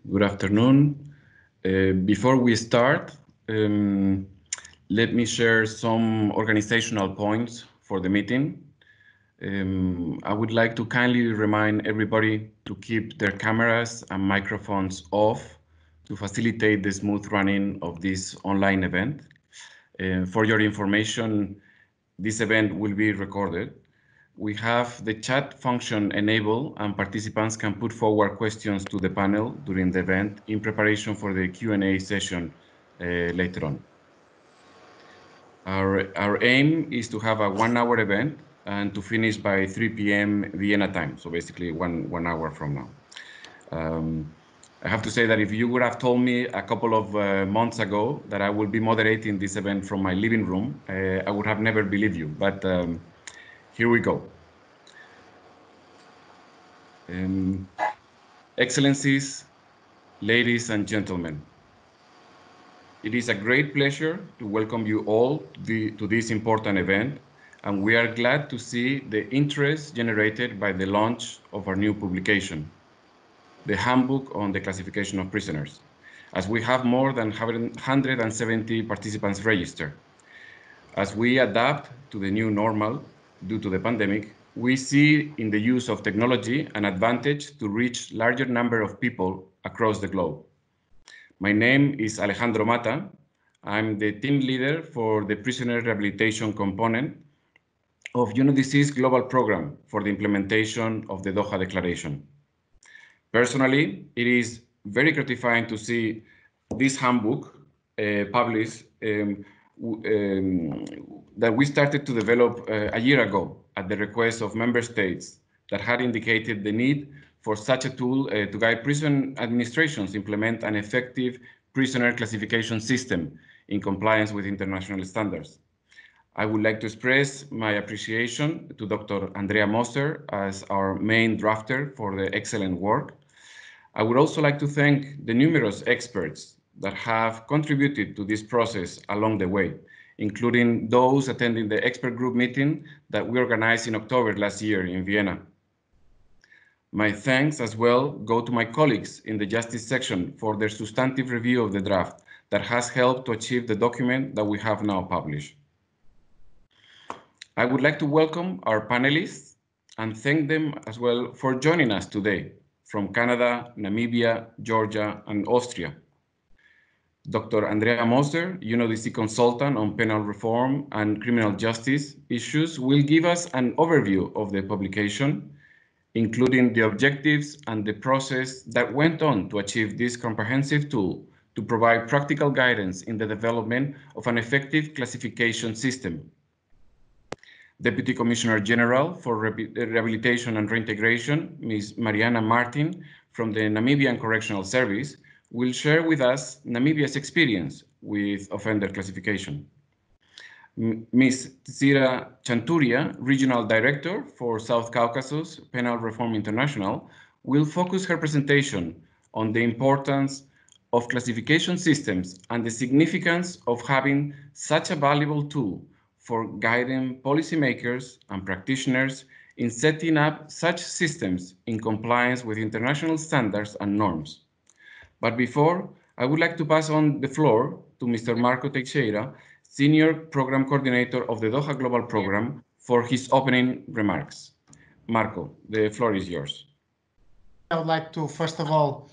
Good afternoon. Before we start, let me share some organizational points for the meeting. I would like to kindly remind everybody to keep their cameras and microphones off to facilitate the smooth running of this online event. For your information, this event will be recorded. We have the chat function enabled and participants can put forward questions to the panel during the event in preparation for the Q&A session later on. Our aim is to have a 1-hour event and to finish by 3 p.m. Vienna time, so basically one hour from now. I have to say that if you would have told me a couple of months ago that I will be moderating this event from my living room, I would have never believed you, but here we go. Excellencies, ladies and gentlemen, it is a great pleasure to welcome you all to this important event, and we are glad to see the interest generated by the launch of our new publication, the Handbook on the Classification of Prisoners, as we have more than 170 participants registered. As we adapt to the new normal due to the pandemic, we see in the use of technology an advantage to reach larger number of people across the globe. My name is Alejandro Mata. I'm the team leader for the prisoner rehabilitation component of UNODC's global program for the implementation of the Doha Declaration. Personally, it is very gratifying to see this handbook published that we started to develop a year ago at the request of member states that had indicated the need for such a tool to guide prison administrations implement an effective prisoner classification system in compliance with international standards. I would like to express my appreciation to Dr. Andrea Moser as our main drafter for the excellent work. I would also like to thank the numerous experts that have contributed to this process along the way, including those attending the expert group meeting that we organized in October last year in Vienna. My thanks as well go to my colleagues in the Justice section for their substantive review of the draft that has helped to achieve the document that we have now published. I would like to welcome our panelists and thank them as well for joining us today from Canada, Namibia, Georgia, and Austria. Dr. Andrea Moser, UNODC consultant on penal reform and criminal justice issues, will give us an overview of the publication, including the objectives and the process that went on to achieve this comprehensive tool to provide practical guidance in the development of an effective classification system. Deputy Commissioner General for Rehabilitation and Reintegration, Ms. Mariana Martin from the Namibian Correctional Service, will share with us Namibia's experience with offender classification. Ms. Tsira Chanturia, Regional Director for South Caucasus Penal Reform International, will focus her presentation on the importance of classification systems and the significance of having such a valuable tool for guiding policymakers and practitioners in setting up such systems in compliance with international standards and norms. But before, I would like to pass on the floor to Mr. Marco Teixeira, Senior Program Coordinator of the Doha Global Program, for his opening remarks. Marco, the floor is yours. I would like to, first of all,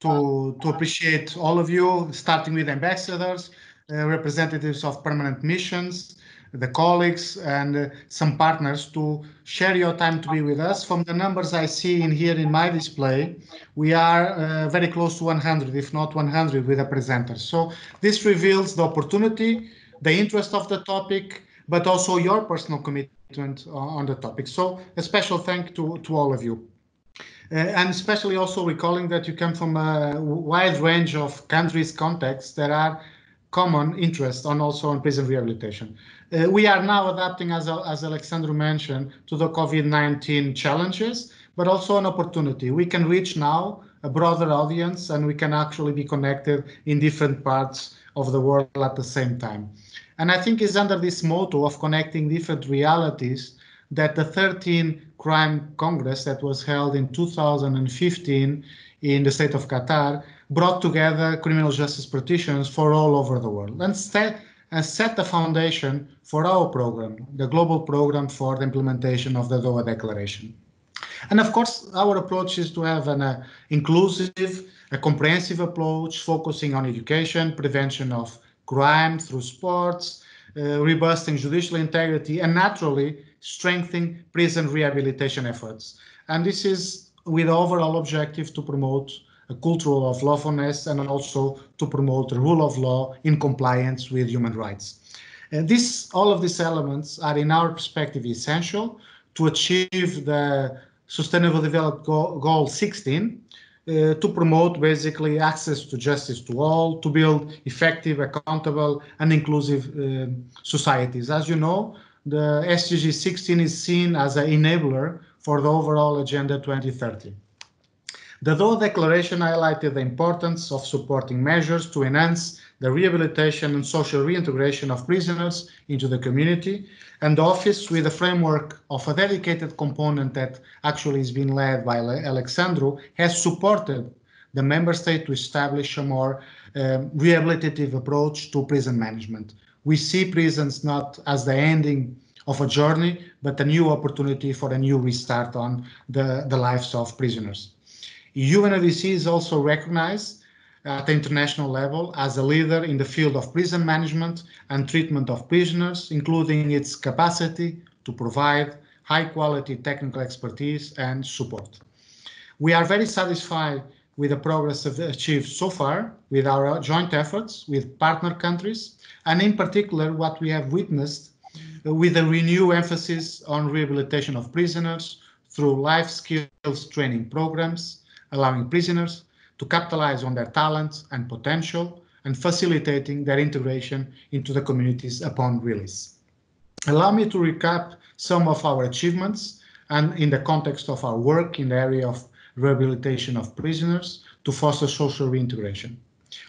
to appreciate all of you, starting with ambassadors, representatives of permanent missions, the colleagues and some partners to share your time to be with us. From the numbers I see in here in my display, we are very close to 100, if not 100 with the presenters. So this reveals the opportunity, the interest of the topic, but also your personal commitment on the topic. So a special thank to all of you. And especially also recalling that you come from a wide range of countries, contexts that are common interest on also on prison rehabilitation. We are now adapting, as Alexandru mentioned, to the COVID-19 challenges, but also an opportunity. We can reach now a broader audience and we can actually be connected in different parts of the world at the same time. And I think it's under this motto of connecting different realities that the 13th Crime Congress that was held in 2015 in the state of Qatar brought together criminal justice practitioners for all over the world and set the foundation for our program, the global program for the implementation of the Doha Declaration. And of course, our approach is to have an inclusive, a comprehensive approach focusing on education, prevention of crime through sports, robusting judicial integrity, and naturally strengthening prison rehabilitation efforts. And this is with the overall objective to promote a culture of lawfulness and also to promote the rule of law in compliance with human rights. All of these elements are, in our perspective, essential to achieve the Sustainable Development Goal 16, to promote basically access to justice to all, to build effective, accountable, and inclusive societies. As you know, the SDG 16 is seen as an enabler for the overall Agenda 2030. The Doha Declaration highlighted the importance of supporting measures to enhance the rehabilitation and social reintegration of prisoners into the community, and the office, with a framework of a dedicated component that actually is being led by Alexandru, has supported the member state to establish a more rehabilitative approach to prison management. We see prisons not as the ending of a journey, but a new opportunity for a new restart on the lives of prisoners. UNODC is also recognized at the international level as a leader in the field of prison management and treatment of prisoners, including its capacity to provide high-quality technical expertise and support. We are very satisfied with the progress achieved so far with our joint efforts with partner countries, and in particular what we have witnessed with a renewed emphasis on rehabilitation of prisoners through life skills training programs, allowing prisoners to capitalize on their talents and potential and facilitating their integration into the communities upon release. Allow me to recap some of our achievements and in the context of our work in the area of rehabilitation of prisoners to foster social reintegration.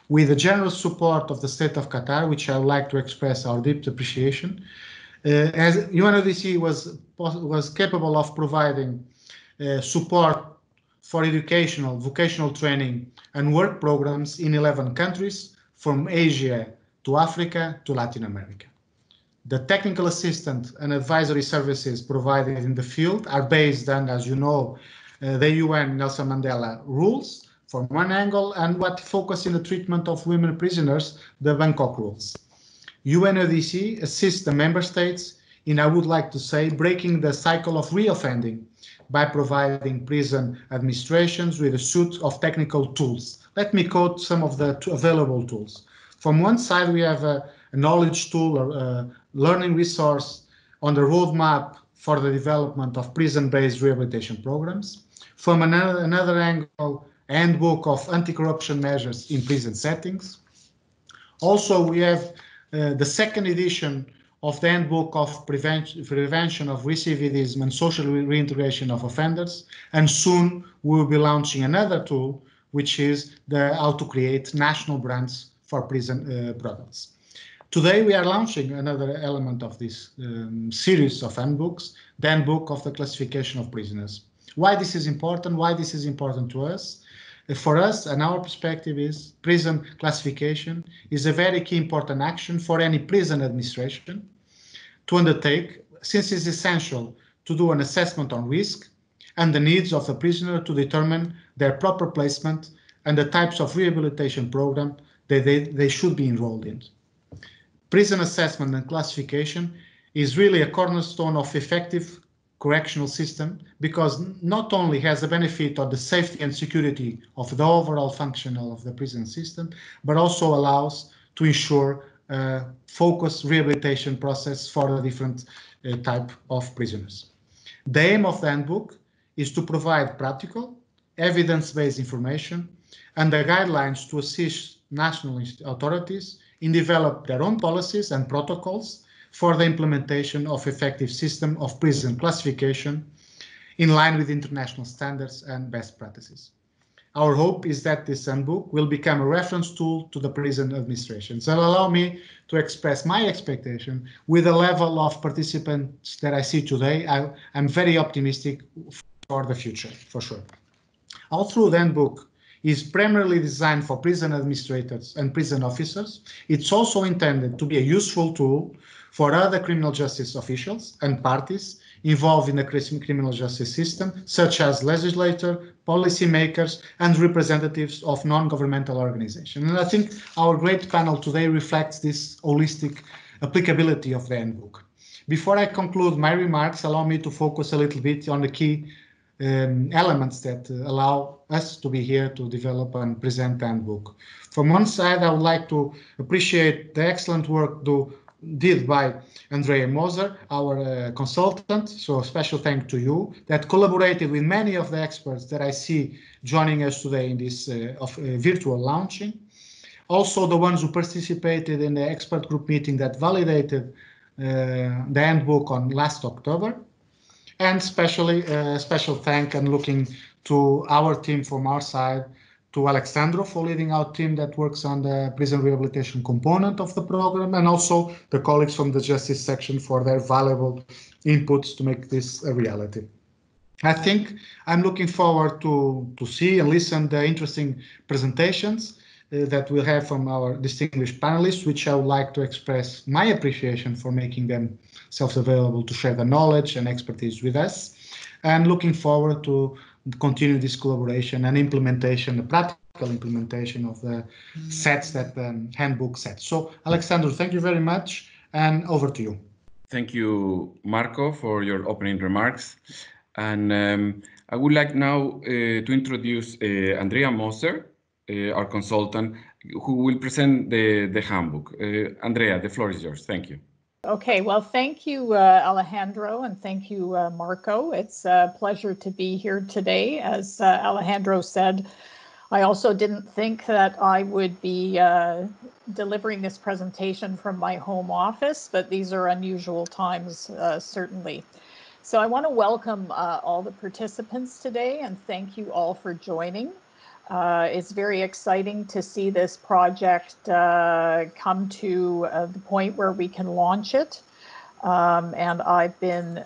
With the generous support of the State of Qatar, which I would like to express our deep appreciation, as UNODC was capable of providing support for educational, vocational training and work programs in 11 countries, from Asia to Africa to Latin America. The technical assistance and advisory services provided in the field are based on, as you know, the UN Nelson Mandela Rules from one angle, and what focus in the treatment of women prisoners, the Bangkok Rules. UNODC assists the member states in, I would like to say, breaking the cycle of reoffending by providing prison administrations with a suite of technical tools. Let me quote some of the available tools. From one side, we have a knowledge tool or a learning resource on the roadmap for the development of prison-based rehabilitation programs. From another angle, a handbook of anti-corruption measures in prison settings. Also, we have the second edition of the Handbook of Prevention of Recidivism and Social Reintegration of Offenders, and soon we will be launching another tool, which is how to create national brands for prison products. Today we are launching another element of this series of handbooks, the Handbook of the Classification of Prisoners. Why this is important? Why this is important to us? For us, and our perspective is, prison classification is a very key important action for any prison administration to undertake, since it's essential to do an assessment on risk and the needs of the prisoner to determine their proper placement and the types of rehabilitation program that they should be enrolled in. Prison assessment and classification is really a cornerstone of effective correctional system, because not only has the benefit of the safety and security of the overall function of the prison system, but also allows to ensure a focused rehabilitation process for the different type of prisoners. The aim of the handbook is to provide practical, evidence-based information and the guidelines to assist national authorities in develop their own policies and protocols for the implementation of effective system of prison classification in line with international standards and best practices. Our hope is that this handbook will become a reference tool to the prison administration. So allow me to express my expectation with the level of participants that I see today. I'm very optimistic for the future, for sure. All through the handbook, is primarily designed for prison administrators and prison officers. It's also intended to be a useful tool for other criminal justice officials and parties involved in the criminal justice system, such as legislators, policymakers, and representatives of non-governmental organizations. And I think our great panel today reflects this holistic applicability of the handbook. Before I conclude my remarks, allow me to focus a little bit on the key elements that allow us to be here to develop and present the handbook. From one side, I would like to appreciate the excellent work did by Andrea Moser, our consultant. So a special thank to you that collaborated with many of the experts that I see joining us today in this virtual launching. Also the ones who participated in the expert group meeting that validated the handbook on last October. And especially special thank and looking to our team from our side, to Alexandro for leading our team that works on the prison rehabilitation component of the program, and also the colleagues from the justice section for their valuable inputs to make this a reality. I think I'm looking forward to see and listen to the interesting presentations that we'll have from our distinguished panelists, which I would like to express my appreciation for making themselves available to share the knowledge and expertise with us, and looking forward to continue this collaboration and implementation, the practical implementation of the sets that the handbook sets. So, Alexandro, thank you very much, and over to you. Thank you, Marco, for your opening remarks. And I would like now to introduce Andrea Moser, our consultant, who will present the handbook. Andrea, the floor is yours. Thank you. Okay, well, thank you, Alejandro, and thank you, Marco. It's a pleasure to be here today. As Alejandro said, I also didn't think that I would be delivering this presentation from my home office, but these are unusual times, certainly. So I want to welcome all the participants today and thank you all for joining. It's very exciting to see this project come to the point where we can launch it. And I've been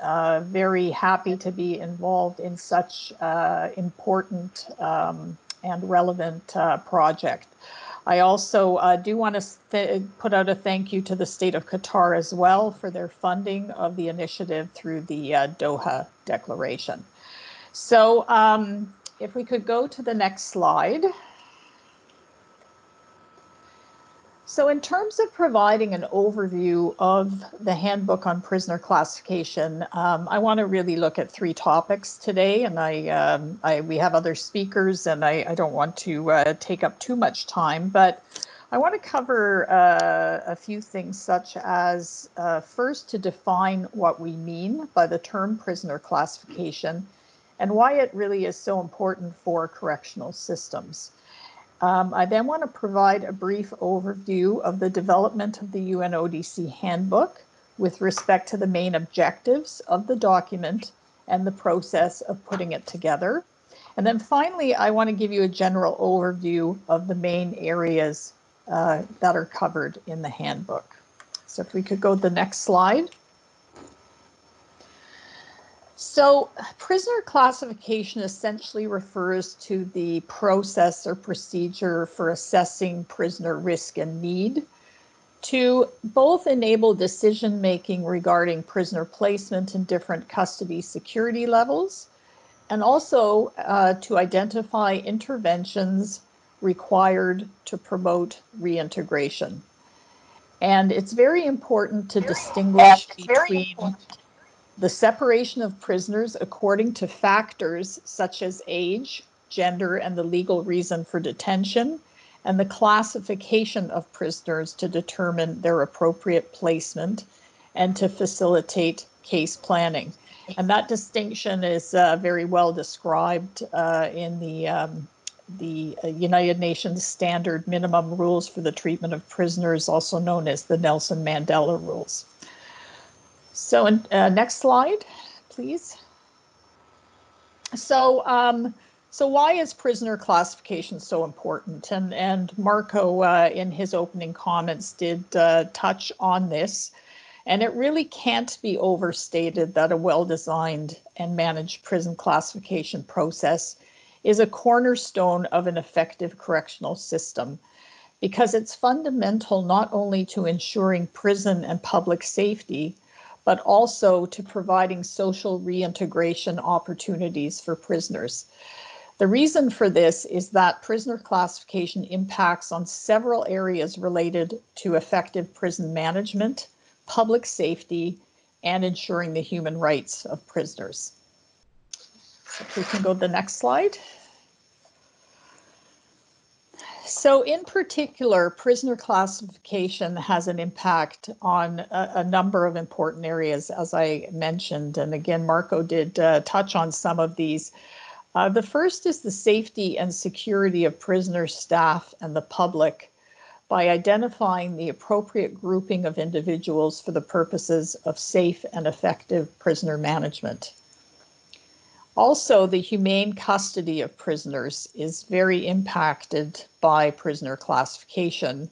very happy to be involved in such important and relevant project. I also do want to put out a thank you to the state of Qatar as well for their funding of the initiative through the Doha Declaration. So if we could go to the next slide. So in terms of providing an overview of the handbook on prisoner classification, I want to really look at three topics today, and we have other speakers, and I don't want to take up too much time, but I want to cover a few things, such as first to define what we mean by the term prisoner classification and why it really is so important for correctional systems. I then want to provide a brief overview of the development of the UNODC Handbook with respect to the main objectives of the document and the process of putting it together. And then finally, I want to give you a general overview of the main areas that are covered in the handbook. So if we could go to the next slide. So prisoner classification essentially refers to the process or procedure for assessing prisoner risk and need to both enable decision-making regarding prisoner placement in different custody security levels, and also to identify interventions required to promote reintegration. And it's very important to distinguish between the separation of prisoners according to factors such as age, gender, and the legal reason for detention, and the classification of prisoners to determine their appropriate placement and to facilitate case planning. And that distinction is very well described in the United Nations Standard Minimum Rules for the Treatment of Prisoners, also known as the Nelson Mandela Rules. So next slide, please. So why is prisoner classification so important? And Marco, in his opening comments, did touch on this. And it really can't be overstated that a well-designed and managed prison classification process is a cornerstone of an effective correctional system because it's fundamental not only to ensuring prison and public safety, but also to providing social reintegration opportunities for prisoners. The reason for this is that prisoner classification impacts on several areas related to effective prison management, public safety, and ensuring the human rights of prisoners. So if we can go to the next slide. So in particular, prisoner classification has an impact on a number of important areas, as I mentioned. And again, Marco did touch on some of these. The first is the safety and security of prisoner staff and the public by identifying the appropriate grouping of individuals for the purposes of safe and effective prisoner management. Also, the humane custody of prisoners is very impacted by prisoner classification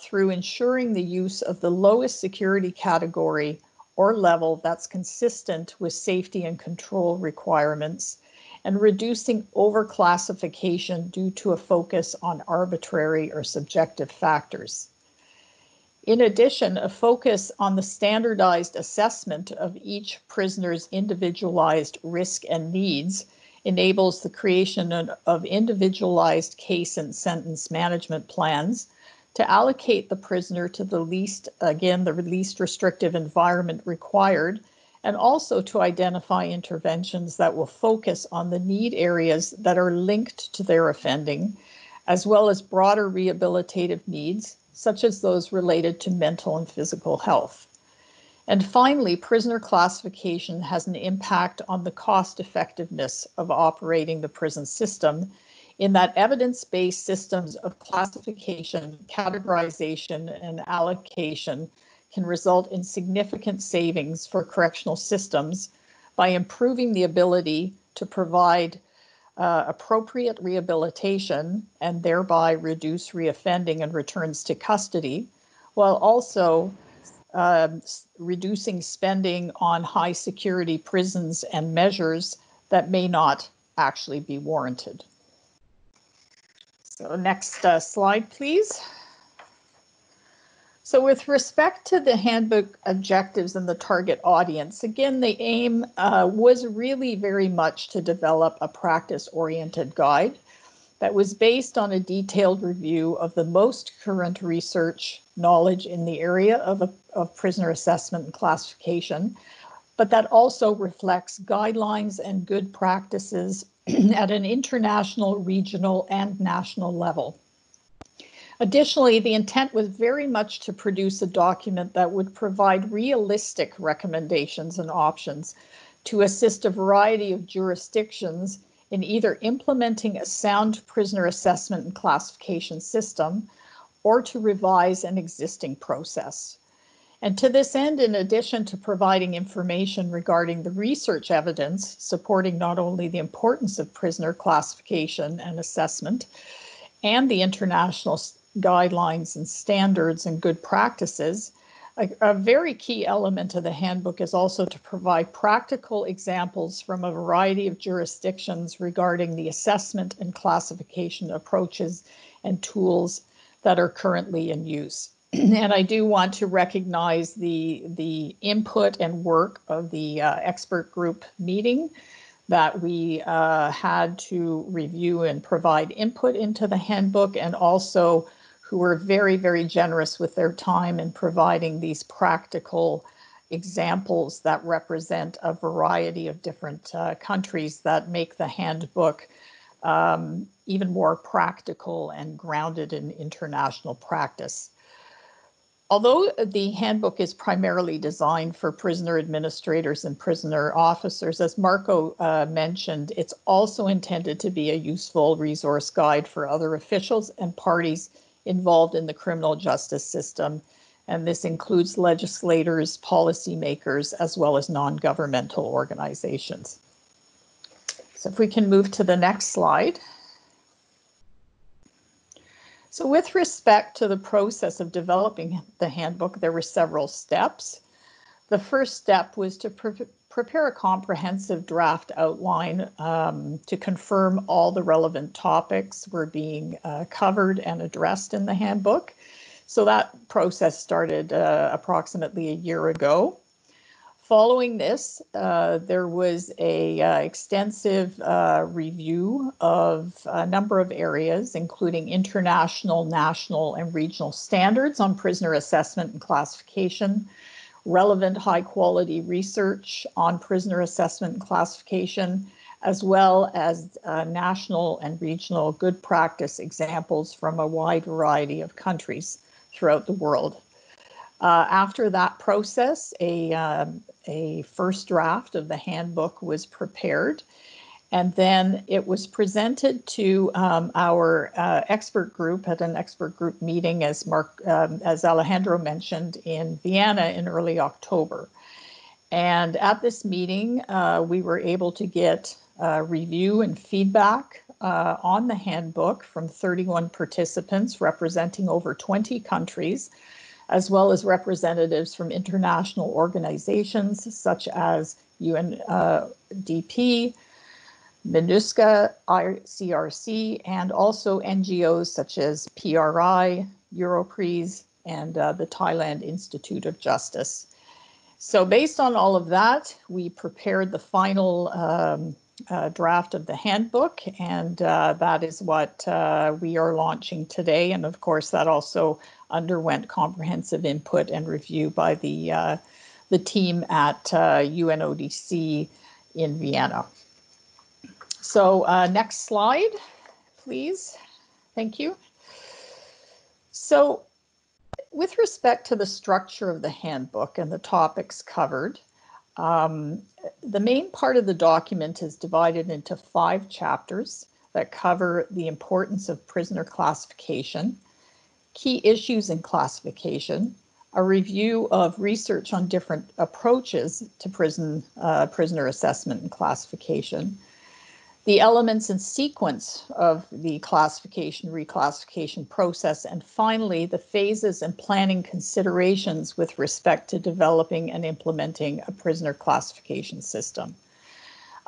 through ensuring the use of the lowest security category or level that's consistent with safety and control requirements, and reducing overclassification due to a focus on arbitrary or subjective factors. In addition, a focus on the standardized assessment of each prisoner's individualized risk and needs enables the creation of individualized case and sentence management plans to allocate the prisoner to the least restrictive environment required, and also to identify interventions that will focus on the need areas that are linked to their offending, as well as broader rehabilitative needs, such as those related to mental and physical health. And finally, prisoner classification has an impact on the cost effectiveness of operating the prison system, in that evidence-based systems of classification, categorization, and allocation can result in significant savings for correctional systems by improving the ability to provide appropriate rehabilitation and thereby reduce reoffending and returns to custody, while also reducing spending on high security prisons and measures that may not actually be warranted. So next slide, please. So with respect to the handbook objectives and the target audience, again, the aim was really very much to develop a practice-oriented guide that was based on a detailed review of the most current research knowledge in the area of prisoner assessment and classification, but that also reflects guidelines and good practices at an international, regional, and national level. Additionally, the intent was very much to produce a document that would provide realistic recommendations and options to assist a variety of jurisdictions in either implementing a sound prisoner assessment and classification system or to revise an existing process. And to this end, in addition to providing information regarding the research evidence supporting not only the importance of prisoner classification and assessment and the international guidelines and standards and good practices, a very key element of the handbook is also to provide practical examples from a variety of jurisdictions regarding the assessment and classification approaches and tools that are currently in use. And I do want to recognize the input and work of the expert group meeting that we had to review and provide input into the handbook, and also who were very, very generous with their time in providing these practical examples that represent a variety of different countries that make the handbook even more practical and grounded in international practice. Although the handbook is primarily designed for prisoner administrators and prisoner officers, as Marco mentioned, it's also intended to be a useful resource guide for other officials and parties involved in the criminal justice system. And this includes legislators, policymakers, as well as non-governmental organizations. So if we can move to the next slide. So with respect to the process of developing the handbook, there were several steps. The first step was to prepare a comprehensive draft outline to confirm all the relevant topics were being covered and addressed in the handbook. So that process started approximately a year ago. Following this, there was a extensive review of a number of areas, including international, national, and regional standards on prisoner assessment and classification, relevant high-quality research on prisoner assessment and classification, as well as national and regional good practice examples from a wide variety of countries throughout the world. After that process, a first draft of the handbook was prepared, and then it was presented to our expert group at an expert group meeting, as Alejandro mentioned, in Vienna in early October. And at this meeting, we were able to get review and feedback on the handbook from 31 participants representing over 20 countries, as well as representatives from international organizations such as UNDP, MINUSCA, ICRC, and also NGOs such as PRI, Europris, and the Thailand Institute of Justice. So based on all of that, we prepared the final draft of the handbook, and that is what we are launching today. And of course, that also underwent comprehensive input and review by the team at UNODC in Vienna. So next slide, please. Thank you. So with respect to the structure of the handbook and the topics covered, the main part of the document is divided into 5 chapters that cover the importance of prisoner classification, key issues in classification, a review of research on different approaches to prisoner assessment and classification, the elements and sequence of the classification, reclassification process, and finally, the phases and planning considerations with respect to developing and implementing a prisoner classification system.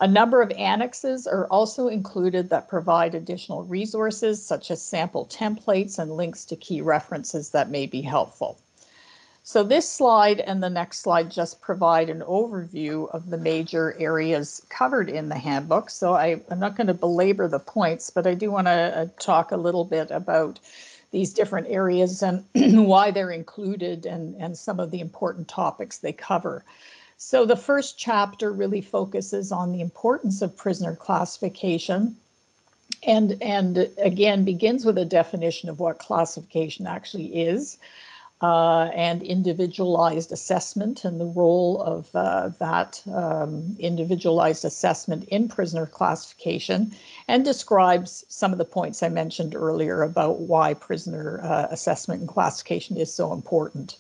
A number of annexes are also included that provide additional resources, such as sample templates and links to key references that may be helpful. So this slide and the next slide just provide an overview of the major areas covered in the handbook. So I'm not going to belabor the points, but I do want to talk a little bit about these different areas and why they're included and some of the important topics they cover. So the first chapter really focuses on the importance of prisoner classification and again begins with a definition of what classification actually is. And individualized assessment and the role of that individualized assessment in prisoner classification, and describes some of the points I mentioned earlier about why prisoner assessment and classification is so important.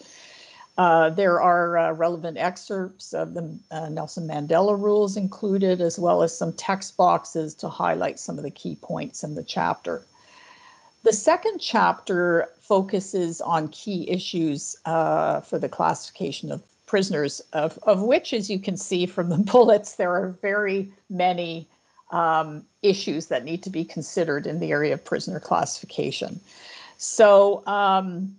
There are relevant excerpts of the Nelson Mandela Rules included, as well as some text boxes to highlight some of the key points in the chapter. The second chapter focuses on key issues for the classification of prisoners, of which, as you can see from the bullets, there are very many issues that need to be considered in the area of prisoner classification. So some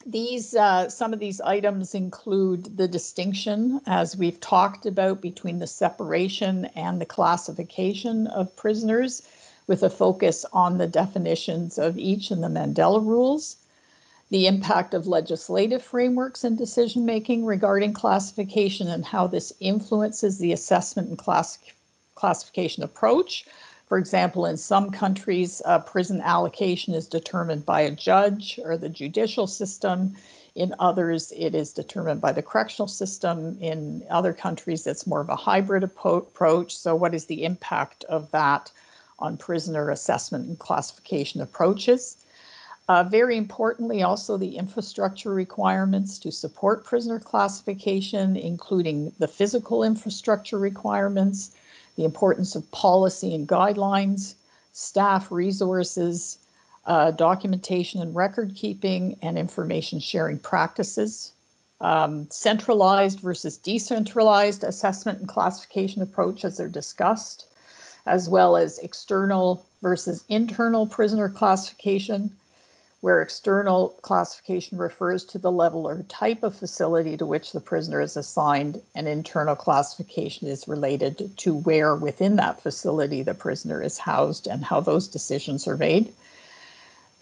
of these items include the distinction, as we've talked about, between the separation and the classification of prisoners, with a focus on the definitions of each in the Mandela Rules, the impact of legislative frameworks and decision-making regarding classification and how this influences the assessment and classification approach. For example, in some countries, prison allocation is determined by a judge or the judicial system. In others, it is determined by the correctional system. In other countries, it's more of a hybrid approach. So what is the impact of that on prisoner assessment and classification approaches? Very importantly, also the infrastructure requirements to support prisoner classification, including the physical infrastructure requirements, the importance of policy and guidelines, staff resources, documentation and record keeping, and information sharing practices Centralized versus decentralized assessment and classification approaches are discussed, as well as external versus internal prisoner classification, where external classification refers to the level or type of facility to which the prisoner is assigned, and internal classification is related to where within that facility the prisoner is housed and how those decisions are made.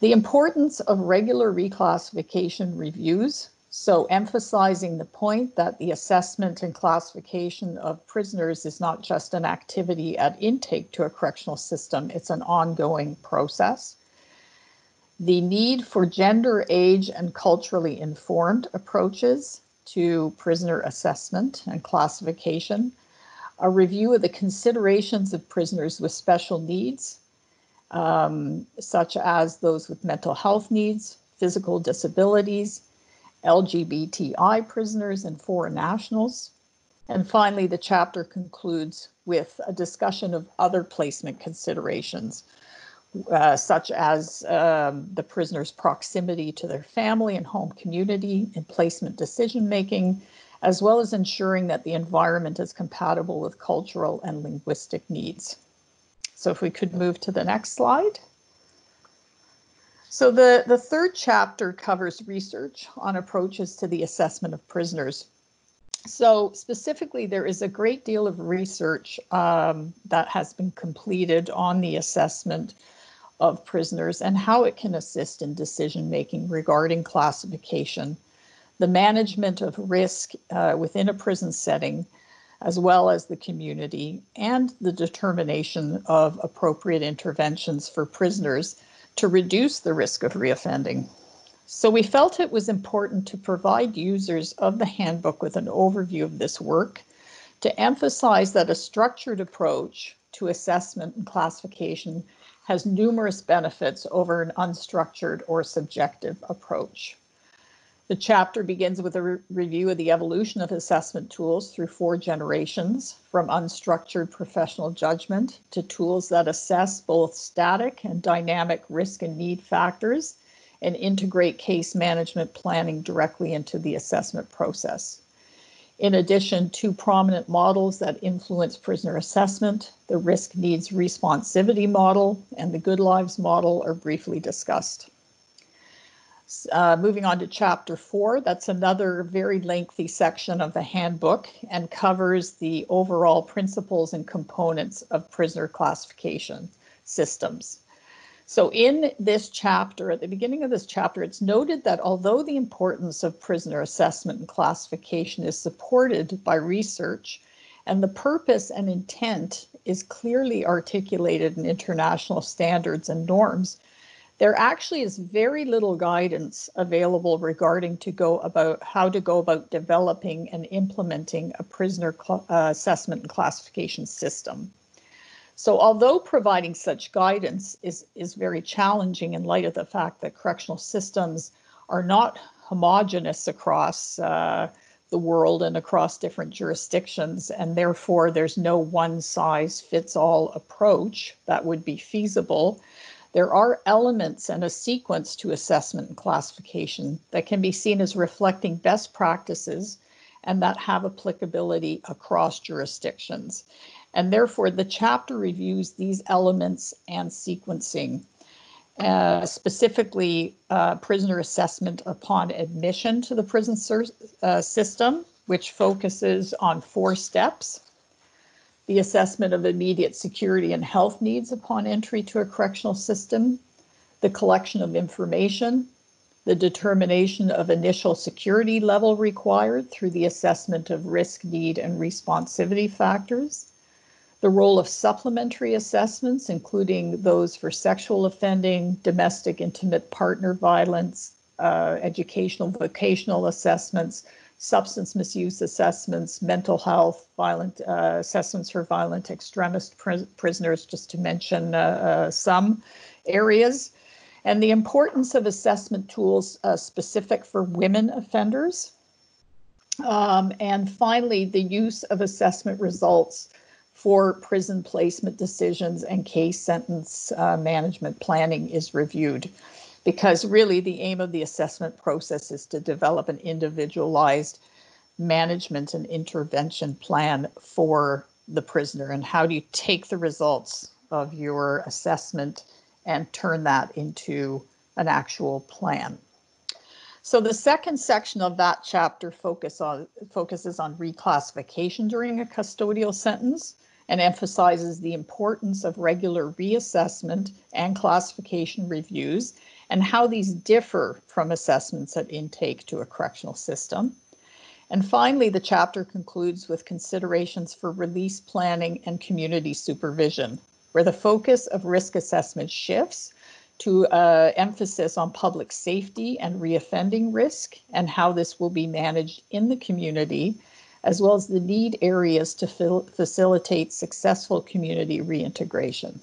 The importance of regular reclassification reviews, so emphasizing the point that the assessment and classification of prisoners is not just an activity at intake to a correctional system, it's an ongoing process. The need for gender, age, and culturally informed approaches to prisoner assessment and classification, a review of the considerations of prisoners with special needs, such as those with mental health needs, physical disabilities, LGBTI prisoners, and foreign nationals. And finally, the chapter concludes with a discussion of other placement considerations, such as the prisoner's proximity to their family and home community in placement decision-making, as well as ensuring that the environment is compatible with cultural and linguistic needs. So if we could move to the next slide. So the third chapter covers research on approaches to the assessment of prisoners. So specifically, there is a great deal of research that has been completed on the assessment of prisoners and how it can assist in decision-making regarding classification, the management of risk within a prison setting, as well as the community, and the determination of appropriate interventions for prisoners to reduce the risk of reoffending. So we felt it was important to provide users of the handbook with an overview of this work, to emphasize that a structured approach to assessment and classification has numerous benefits over an unstructured or subjective approach. The chapter begins with a review of the evolution of assessment tools through 4 generations, from unstructured professional judgment to tools that assess both static and dynamic risk and need factors and integrate case management planning directly into the assessment process. In addition, 2 prominent models that influence prisoner assessment, the risk needs responsivity model and the good lives model, are briefly discussed. Moving on to chapter 4, that's another very lengthy section of the handbook and covers the overall principles and components of prisoner classification systems. So in this chapter, at the beginning of this chapter, it's noted that although the importance of prisoner assessment and classification is supported by research, and the purpose and intent is clearly articulated in international standards and norms, there actually is very little guidance available regarding how to go about developing and implementing a prisoner assessment and classification system. So although providing such guidance is very challenging in light of the fact that correctional systems are not homogeneous across the world and across different jurisdictions, and therefore there's no one-size-fits-all approach that would be feasible, there are elements and a sequence to assessment and classification that can be seen as reflecting best practices and that have applicability across jurisdictions. And therefore, the chapter reviews these elements and sequencing, specifically prisoner assessment upon admission to the prison system, which focuses on 4 steps: the assessment of immediate security and health needs upon entry to a correctional system, the collection of information, the determination of initial security level required through the assessment of risk, need, and responsivity factors, the role of supplementary assessments, including those for sexual offending, domestic intimate partner violence, educational vocational assessments, substance misuse assessments, mental health, violent assessments for violent extremist prisoners, just to mention some areas, and the importance of assessment tools specific for women offenders. And finally, the use of assessment results for prison placement decisions and case sentence management planning is reviewed. because really the aim of the assessment process is to develop an individualized management and intervention plan for the prisoner. And how do you take the results of your assessment and turn that into an actual plan? So the second section of that chapter focuses on reclassification during a custodial sentence and emphasizes the importance of regular reassessment and classification reviews and how these differ from assessments at intake to a correctional system. And finally, the chapter concludes with considerations for release planning and community supervision, where the focus of risk assessment shifts to emphasis on public safety and reoffending risk and how this will be managed in the community, as well as the need areas to facilitate successful community reintegration.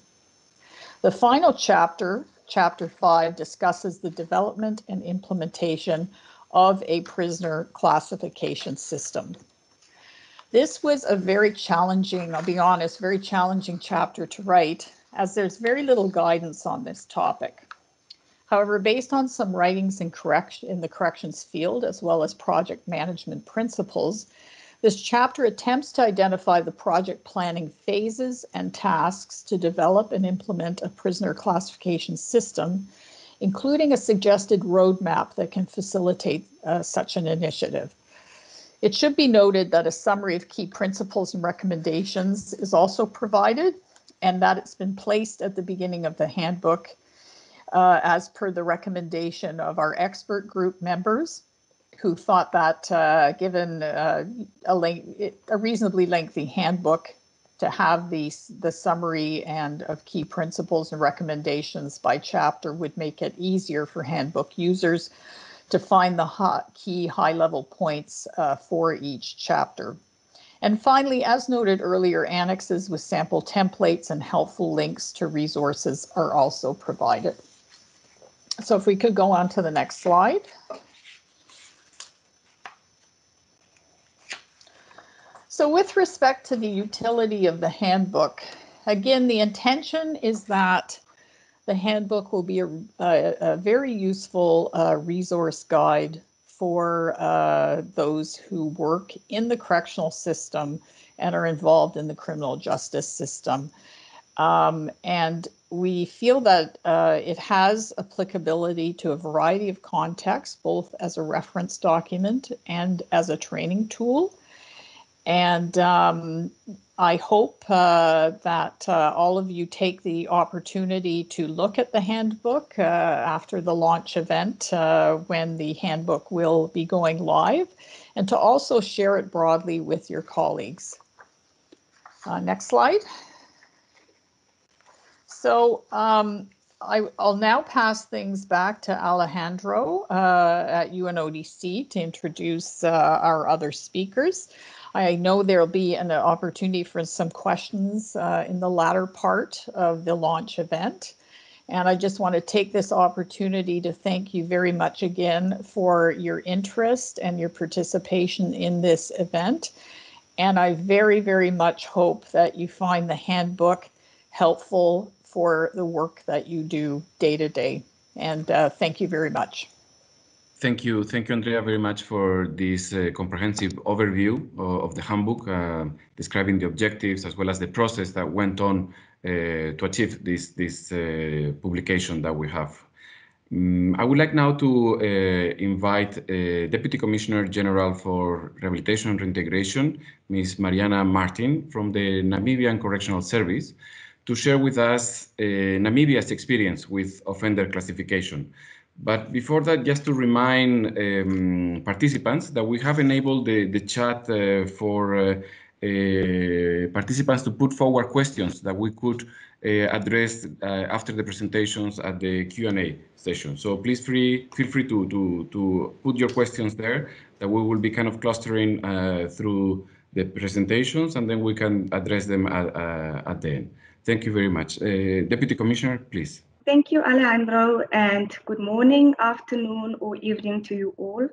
The final chapter, Chapter 5, discusses the development and implementation of a prisoner classification system. This was a very challenging, I'll be honest, very challenging chapter to write, as there's very little guidance on this topic. However, based on some writings in the corrections field, as well as project management principles, this chapter attempts to identify the project planning phases and tasks to develop and implement a prisoner classification system, including a suggested roadmap that can facilitate such an initiative. It should be noted that a summary of key principles and recommendations is also provided, and that it's been placed at the beginning of the handbook as per the recommendation of our expert group members, who thought that given a reasonably lengthy handbook, to have the summary and of key principles and recommendations by chapter would make it easier for handbook users to find the key high-level points for each chapter. And finally, as noted earlier, annexes with sample templates and helpful links to resources are also provided. So if we could go on to the next slide. So with respect to the utility of the handbook, again, the intention is that the handbook will be a very useful resource guide for those who work in the correctional system and are involved in the criminal justice system. And we feel that it has applicability to a variety of contexts, both as a reference document and as a training tool. And I hope that all of you take the opportunity to look at the handbook after the launch event when the handbook will be going live, and to also share it broadly with your colleagues. Next slide. So I'll now pass things back to Alejandro at UNODC to introduce our other speakers. I know there will be an opportunity for some questions in the latter part of the launch event. And I just want to take this opportunity to thank you very much again for your interest and your participation in this event. And I very, very much hope that you find the handbook helpful for the work that you do day to day. And thank you very much. Thank you, Andrea, very much for this comprehensive overview of the handbook, describing the objectives as well as the process that went on to achieve this publication that we have. I would like now to invite Deputy Commissioner General for Rehabilitation and Reintegration, Ms. Mariana Martin from the Namibian Correctional Service, to share with us Namibia's experience with offender classification. But before that, just to remind participants that we have enabled the chat for participants to put forward questions that we could address after the presentations at the Q&A session. So please feel free to put your questions there, that we will be kind of clustering through the presentations, and then we can address them at the end. Thank you very much. Deputy Commissioner, please. Thank you, Alejandro, and good morning, afternoon, or evening to you all.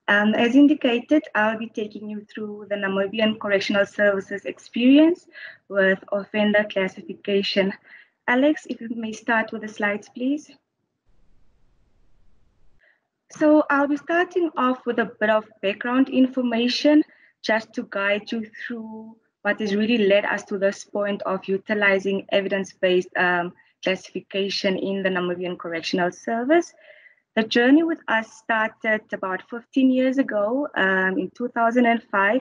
As indicated, I'll be taking you through the Namibian Correctional Services experience with offender classification. Alex, if you may start with the slides, please. So I'll be starting off with a bit of background information just to guide you through what has really led us to this point of utilizing evidence-based classification in the Namibian Correctional Service. The journey with us started about 15 years ago in 2005,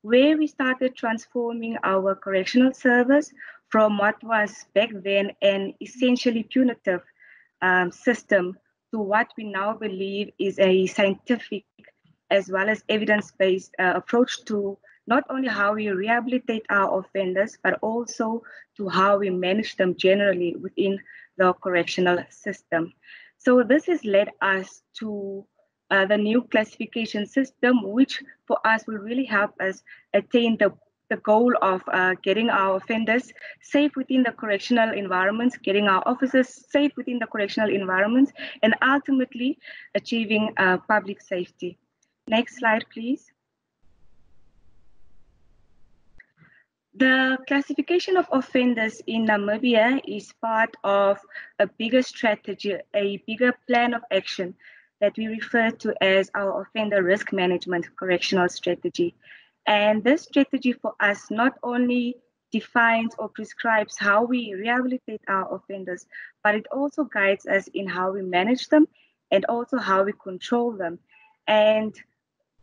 where we started transforming our correctional service from what was back then an essentially punitive system to what we now believe is a scientific as well as evidence-based approach to not only how we rehabilitate our offenders, but also to how we manage them generally within the correctional system. So this has led us to the new classification system, which for us will really help us attain the goal of getting our offenders safe within the correctional environments, getting our officers safe within the correctional environments, and ultimately achieving public safety. Next slide, please. The classification of offenders in Namibia is part of a bigger strategy, a bigger plan of action that we refer to as our offender risk management correctional strategy. And this strategy for us not only defines or prescribes how we rehabilitate our offenders, but it also guides us in how we manage them and also how we control them. And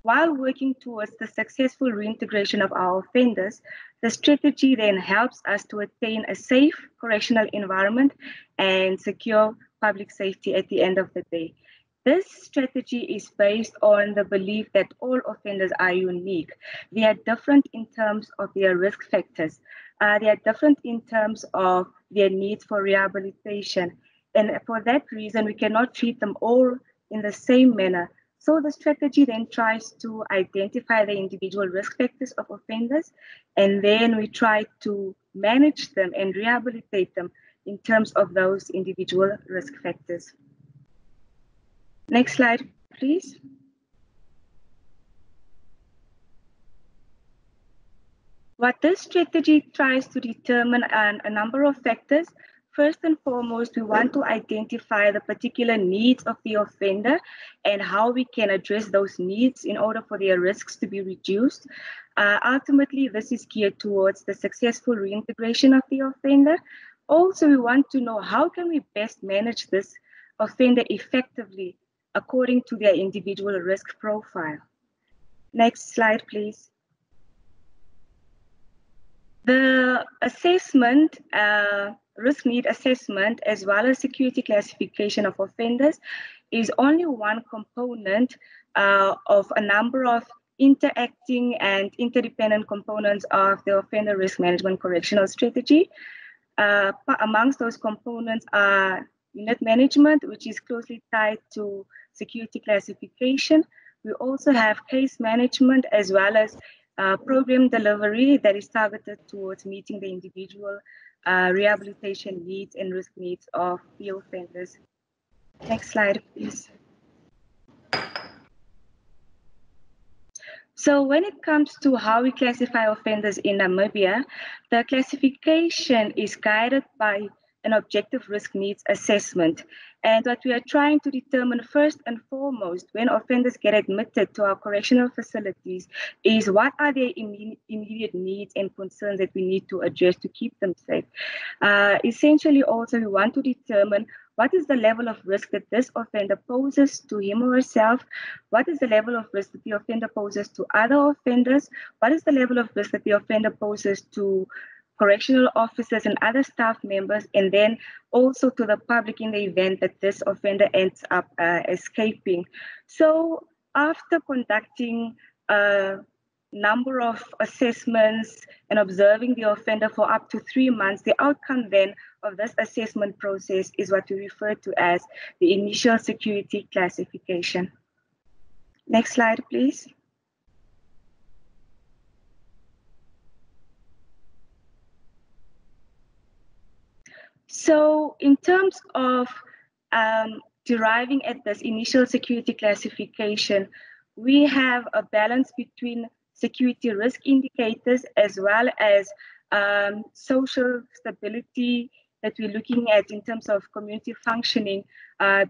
while working towards the successful reintegration of our offenders, the strategy then helps us to attain a safe correctional environment and secure public safety at the end of the day. This strategy is based on the belief that all offenders are unique. They are different in terms of their risk factors. They are different in terms of their needs for rehabilitation. And for that reason, we cannot treat them all in the same manner. So the strategy then tries to identify the individual risk factors of offenders, and then we try to manage them and rehabilitate them in terms of those individual risk factors. Next slide, please. What this strategy tries to determine a number of factors. First and foremost, we want to identify the particular needs of the offender and how we can address those needs in order for their risks to be reduced. Ultimately, this is geared towards the successful reintegration of the offender. Also, we want to know how can we best manage this offender effectively according to their individual risk profile. Next slide, please. The assessment, risk need assessment, as well as security classification of offenders is only one component of a number of interacting and interdependent components of the offender risk management correctional strategy. Amongst those components are unit management, which is closely tied to security classification. We also have case management as well as program delivery that is targeted towards meeting the individual rehabilitation needs and risk needs of the offenders. Next slide, please. So when it comes to how we classify offenders in Namibia, the classification is guided by an objective risk needs assessment. And what we are trying to determine first and foremost when offenders get admitted to our correctional facilities is what are their immediate needs and concerns that we need to address to keep them safe. Essentially also we want to determine what is the level of risk that this offender poses to him or herself? What is the level of risk that the offender poses to other offenders? What is the level of risk that the offender poses to correctional officers and other staff members, and then also to the public in the event that this offender ends up escaping? So after conducting a number of assessments and observing the offender for up to 3 months, the outcome then of this assessment process is what we refer to as the initial security classification. Next slide, please. So in terms of deriving at this initial security classification, we have a balance between security risk indicators as well as social stability that we're looking at in terms of community functioning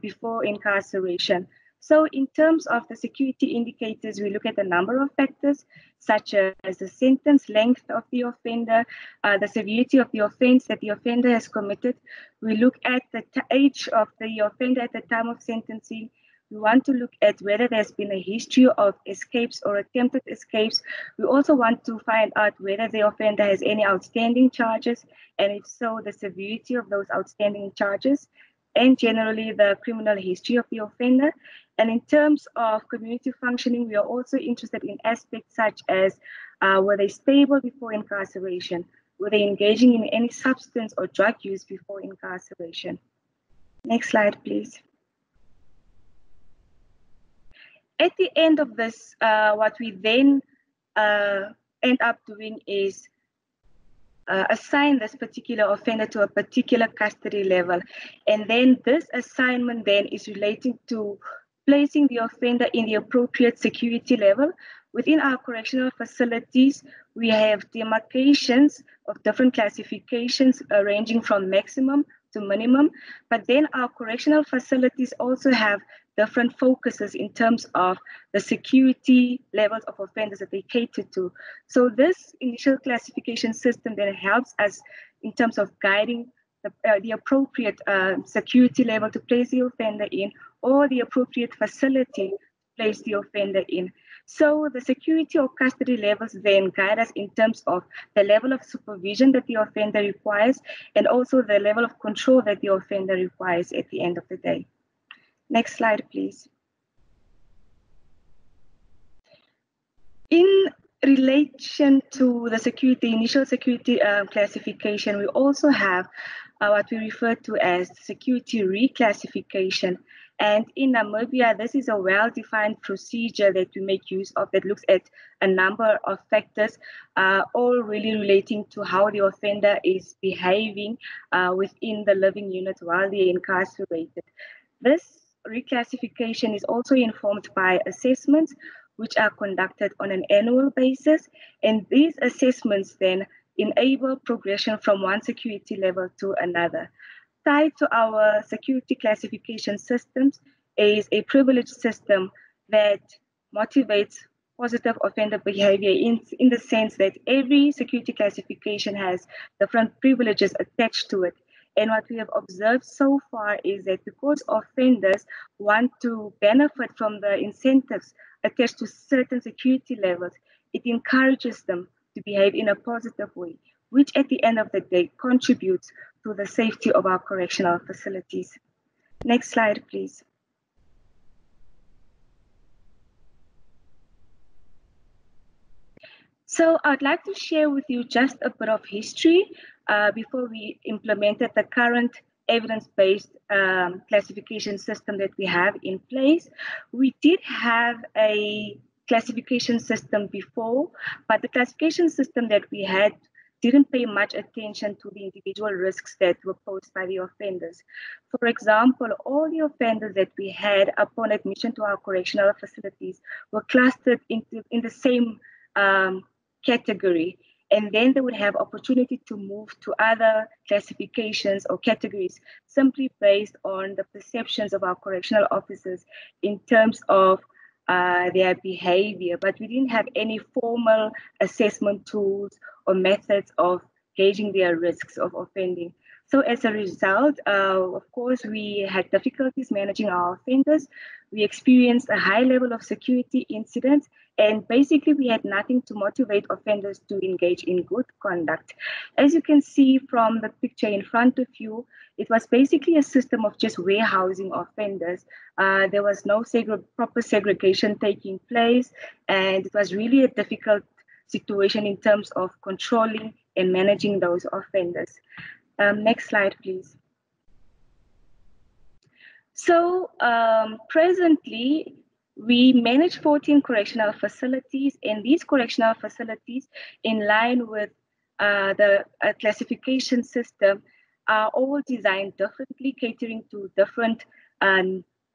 before incarceration. So in terms of the security indicators, we look at a number of factors, such as the sentence length of the offender, the severity of the offense that the offender has committed. We look at the age of the offender at the time of sentencing. We want to look at whether there's been a history of escapes or attempted escapes. We also want to find out whether the offender has any outstanding charges, and if so, the severity of those outstanding charges, and generally the criminal history of the offender. And in terms of community functioning, we are also interested in aspects such as were they stable before incarceration? Were they engaging in any substance or drug use before incarceration? Next slide, please. At the end of this, what we then end up doing is assign this particular offender to a particular custody level. And then this assignment then is relating to placing the offender in the appropriate security level. Within our correctional facilities, we have demarcations of different classifications ranging from maximum to minimum, but then our correctional facilities also have different focuses in terms of the security levels of offenders that they cater to. So this initial classification system then helps us in terms of guiding the appropriate security level to place the offender in, or the appropriate facility to place the offender in. So the security or custody levels then guide us in terms of the level of supervision that the offender requires, and also the level of control that the offender requires at the end of the day. Next slide, please. In relation to the security, initial security classification, we also have what we refer to as security reclassification. And in Namibia, this is a well-defined procedure that we make use of that looks at a number of factors, all really relating to how the offender is behaving within the living unit while they're incarcerated. This reclassification is also informed by assessments which are conducted on an annual basis, and these assessments then enable progression from one security level to another. Tied to our security classification systems is a privilege system that motivates positive offender behavior in the sense that every security classification has different privileges attached to it. And what we have observed so far is that because offenders want to benefit from the incentives attached to certain security levels, it encourages them to behave in a positive way, which at the end of the day contributes to the safety of our correctional facilities. Next slide, please. So I'd like to share with you just a bit of history before we implemented the current evidence-based classification system that we have in place. We did have a classification system before, but the classification system that we had didn't pay much attention to the individual risks that were posed by the offenders. For example, all the offenders that we had upon admission to our correctional facilities were clustered in the same category, and then they would have opportunity to move to other classifications or categories simply based on the perceptions of our correctional officers in terms of their behavior. But we didn't have any formal assessment tools or methods of gauging their risks of offending. So as a result, of course, we had difficulties managing our offenders. We experienced a high level of security incidents, and basically we had nothing to motivate offenders to engage in good conduct. As you can see from the picture in front of you, it was basically a system of just warehousing offenders. There was no proper segregation taking place, and it was really a difficult situation in terms of controlling and managing those offenders. Next slide, please. So presently, we manage 14 correctional facilities, and these correctional facilities, in line with the classification system, are all designed differently, catering to different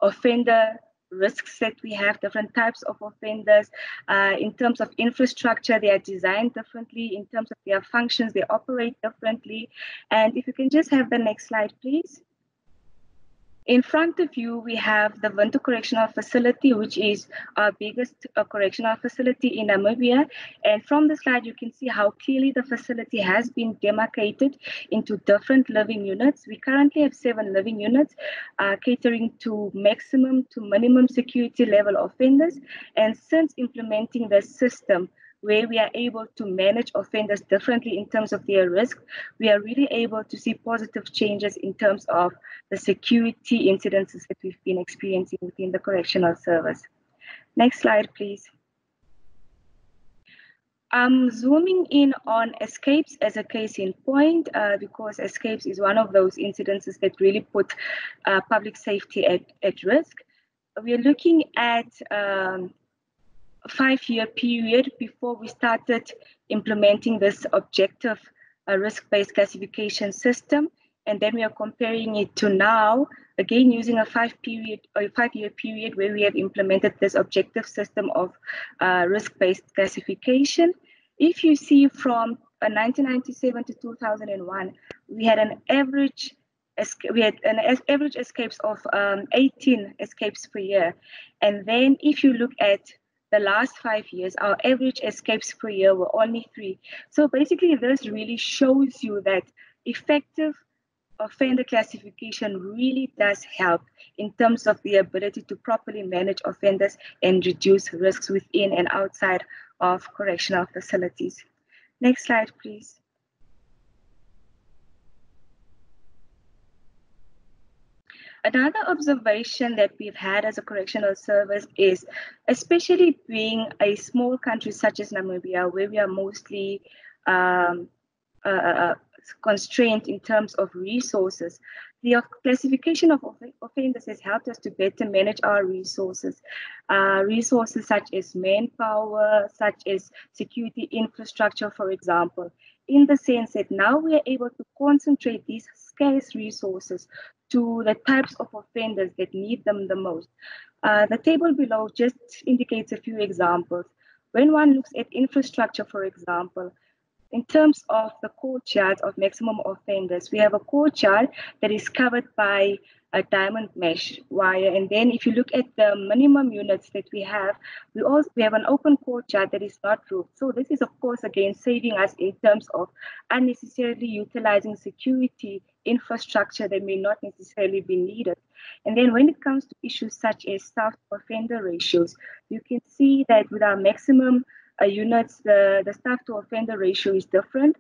offender risks that we have, different types of offenders. In terms of infrastructure, they are designed differently. In terms of their functions, they operate differently. And if you can just have the next slide, please. In front of you, we have the Windhoek Correctional Facility, which is our biggest correctional facility in Namibia. And from the slide, you can see how clearly the facility has been demarcated into different living units. We currently have 7 living units, catering to maximum to minimum security level offenders. And since implementing the system, where we are able to manage offenders differently in terms of their risk, we are really able to see positive changes in terms of the security incidences that we've been experiencing within the correctional service. Next slide, please. I'm zooming in on escapes as a case in point, because escapes is one of those incidences that really put public safety at risk. We are looking at a 5-year period before we started implementing this objective risk-based classification system. And then we are comparing it to now, again, using a 5-year period where we have implemented this objective system of risk-based classification. If you see from 1997 to 2001, we had an average escapes of 18 escapes per year. And then if you look at the last 5 years, our average escapes per year were only 3. So basically, this really shows you that effective offender classification really does help in terms of the ability to properly manage offenders and reduce risks within and outside of correctional facilities. Next slide, please. Another observation that we've had as a correctional service is, especially being a small country such as Namibia, where we are mostly constrained in terms of resources, the classification of offenders has helped us to better manage our resources. Resources such as manpower, such as security infrastructure, for example, in the sense that now we are able to concentrate these scarce resources to the types of offenders that need them the most. The table below just indicates a few examples. When one looks at infrastructure, for example, in terms of the courtyard of maximum offenders, we have a courtyard that is covered by a diamond mesh wire. And then if you look at the minimum units that we have an open courtyard that is not roofed. So this is, of course, again, saving us in terms of unnecessarily utilizing security infrastructure that may not necessarily be needed. And then when it comes to issues such as staff to offender ratios, you can see that with our maximum units, the staff to offender ratio is different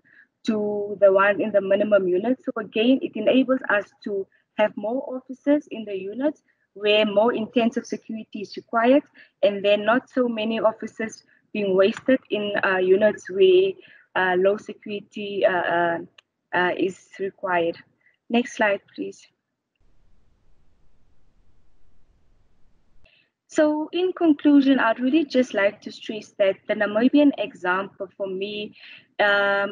to the one in the minimum unit. So again, it enables us to have more officers in the units where more intensive security is required, and then not so many officers being wasted in units where low security is required. Next slide, please. So in conclusion, I'd really just like to stress that the Namibian example for me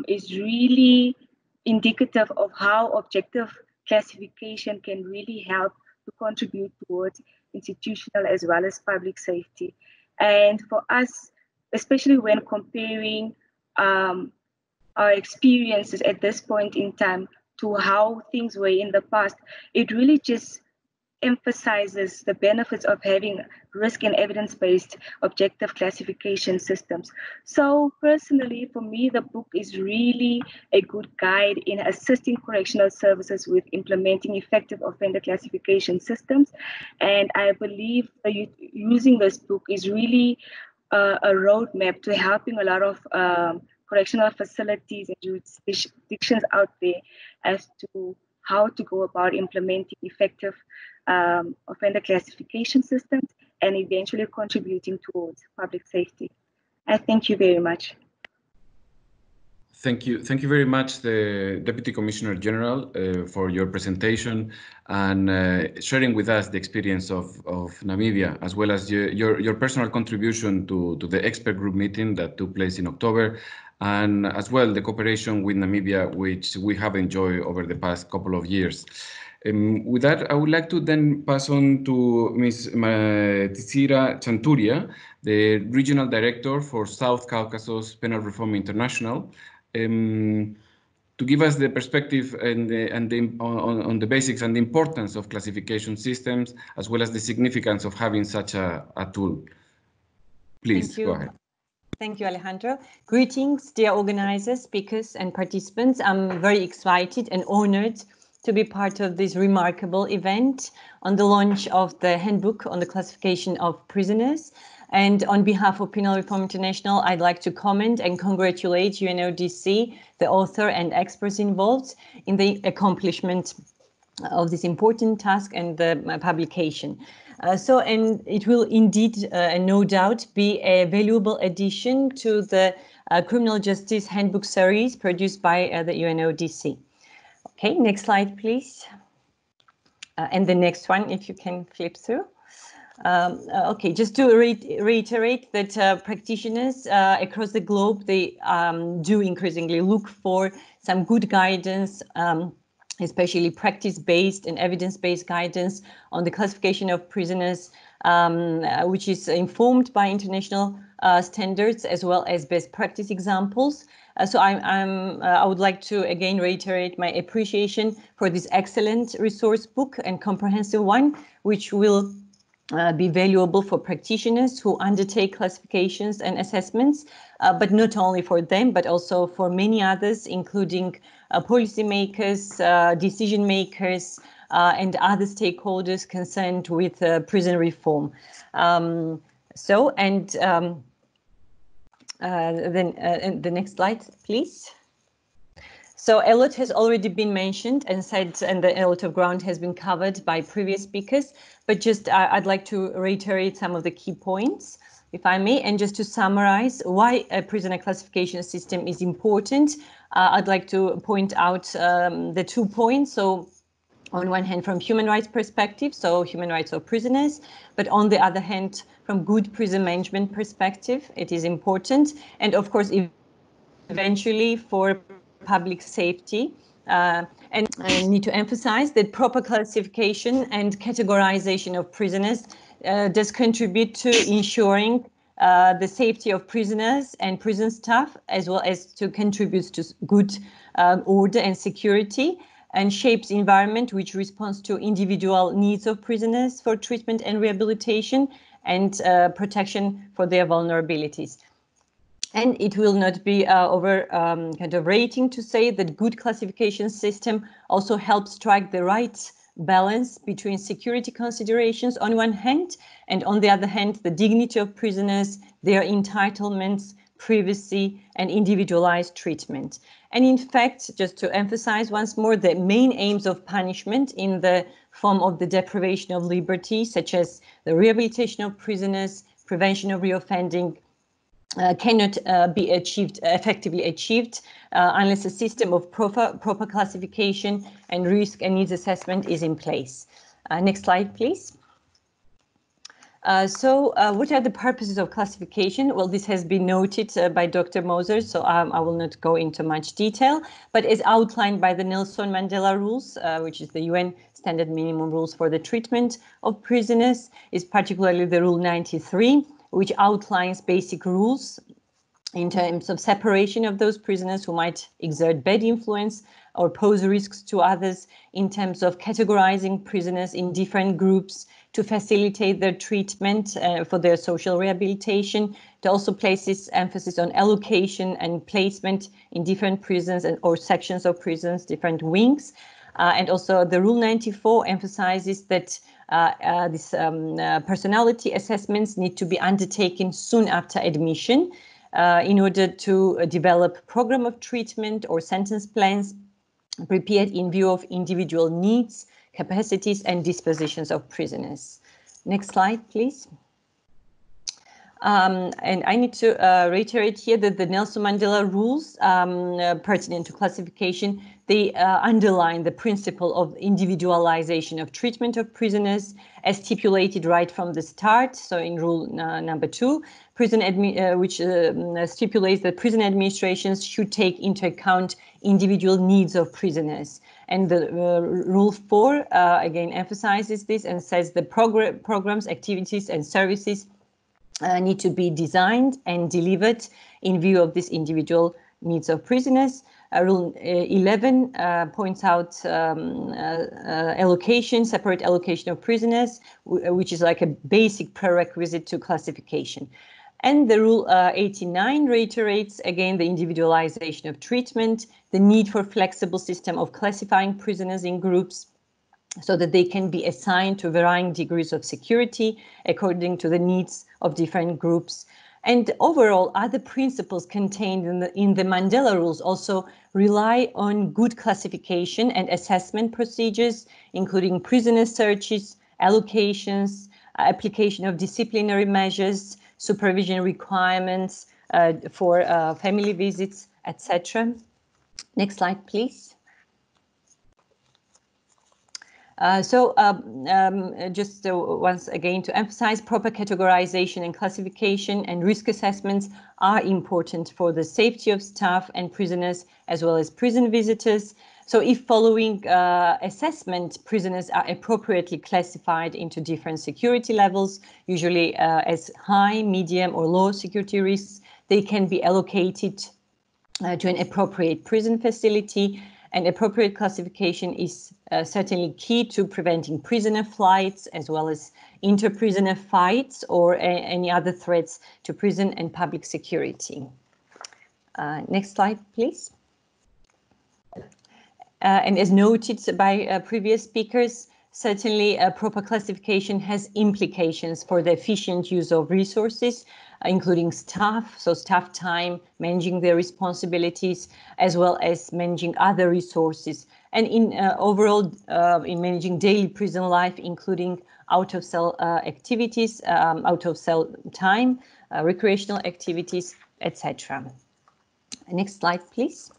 is really indicative of how objective classification can really help to contribute towards institutional as well as public safety. And for us, especially when comparing our experiences at this point in time to how things were in the past, it really just emphasizes the benefits of having risk and evidence-based objective classification systems. So personally, for me, the book is really a good guide in assisting correctional services with implementing effective offender classification systems. And I believe that using this book is really a roadmap to helping a lot of correctional facilities and jurisdictions out there as to how to go about implementing effective offender classification systems and eventually contributing towards public safety. I thank you very much. Thank you very much, the Deputy Commissioner General, for your presentation and sharing with us the experience of Namibia, as well as your personal contribution to the expert group meeting that took place in October, and as well the cooperation with Namibia, which we have enjoyed over the past couple of years. With that, I would like to then pass on to Ms. Tizira Chanturia, the Regional Director for South Caucasus Penal Reform International. to give us the perspective on the basics and the importance of classification systems, as well as the significance of having such a tool. Please go ahead. Thank you, Alejandro. Greetings, dear organizers, speakers, and participants. I'm very excited and honored to be part of this remarkable event on the launch of the Handbook on the Classification of Prisoners. And on behalf of Penal Reform International, I'd like to comment and congratulate UNODC, the author and experts involved in the accomplishment of this important task and the publication. And it will indeed, and no doubt, be a valuable addition to the Criminal Justice Handbook series produced by the UNODC. Okay, next slide, please. And the next one, if you can flip through. Okay, just to reiterate that practitioners across the globe, they do increasingly look for some good guidance, especially practice-based and evidence-based guidance on the classification of prisoners, which is informed by international standards as well as best practice examples. So I would like to again reiterate my appreciation for this excellent resource book and comprehensive one, which will be valuable for practitioners who undertake classifications and assessments, but not only for them, but also for many others, including policymakers, decision makers, and other stakeholders concerned with prison reform. Then the next slide, please. So a lot has already been mentioned and said, and a lot of ground has been covered by previous speakers, but just I'd like to reiterate some of the key points, if I may, and just to summarize why a prisoner classification system is important. I'd like to point out the 2 points. So on one hand, from human rights perspective, so human rights of prisoners, but on the other hand, from good prison management perspective, it is important. And of course, eventually for public safety. And I need to emphasize that proper classification and categorization of prisoners does contribute to ensuring the safety of prisoners and prison staff, as well as to contribute to good order and security, and shapes environment which responds to individual needs of prisoners for treatment and rehabilitation and protection for their vulnerabilities. And it will not be overrating to say that good classification system also helps strike the right balance between security considerations on one hand, and on the other hand, the dignity of prisoners, their entitlements, privacy, and individualized treatment. And in fact, just to emphasize once more, the main aims of punishment in the form of the deprivation of liberty, such as the rehabilitation of prisoners, prevention of reoffending, cannot be effectively achieved unless a system of proper classification and risk and needs assessment is in place. Next slide, please. What are the purposes of classification? Well, this has been noted by Dr. Moser, so I will not go into much detail, but as outlined by the Nelson Mandela Rules, which is the UN standard minimum rules for the treatment of prisoners, is particularly the Rule 93, which outlines basic rules in terms of separation of those prisoners who might exert bad influence or pose risks to others, in terms of categorizing prisoners in different groups to facilitate their treatment for their social rehabilitation. It also places emphasis on allocation and placement in different prisons or sections of prisons, different wings. And also the Rule 94 emphasizes that personality assessments need to be undertaken soon after admission in order to develop program of treatment or sentence plans prepared in view of individual needs, capacities, and dispositions of prisoners. Next slide, please. And I need to reiterate here that the Nelson Mandela Rules pertinent to classification, they underline the principle of individualization of treatment of prisoners as stipulated right from the start. So in Rule number 2, which stipulates that prison administrations should take into account individual needs of prisoners. And the Rule 4 again emphasizes this and says the programs, activities, and services need to be designed and delivered in view of these individual needs of prisoners. Rule 11 points out separate allocation of prisoners, which is like a basic prerequisite to classification. And the Rule 89 reiterates, again, the individualization of treatment, the need for flexible system of classifying prisoners in groups so that they can be assigned to varying degrees of security according to the needs of different groups. And overall, other principles contained in the Mandela Rules also rely on good classification and assessment procedures, including prisoner searches, allocations, application of disciplinary measures, supervision requirements for family visits, etc. Next slide, please. Just once again to emphasize, proper categorization and classification and risk assessments are important for the safety of staff and prisoners, as well as prison visitors. So if following assessment, prisoners are appropriately classified into different security levels, usually as high, medium, or low security risks, they can be allocated to an appropriate prison facility. And appropriate classification is certainly key to preventing prisoner flights, as well as inter-prisoner fights or any other threats to prison and public security. Next slide, please. And as noted by previous speakers, certainly proper classification has implications for the efficient use of resources, including staff, so staff time, managing their responsibilities, as well as managing other resources. And in overall, in managing daily prison life, including out-of-cell activities, out-of-cell time, recreational activities, etc. Next slide, please.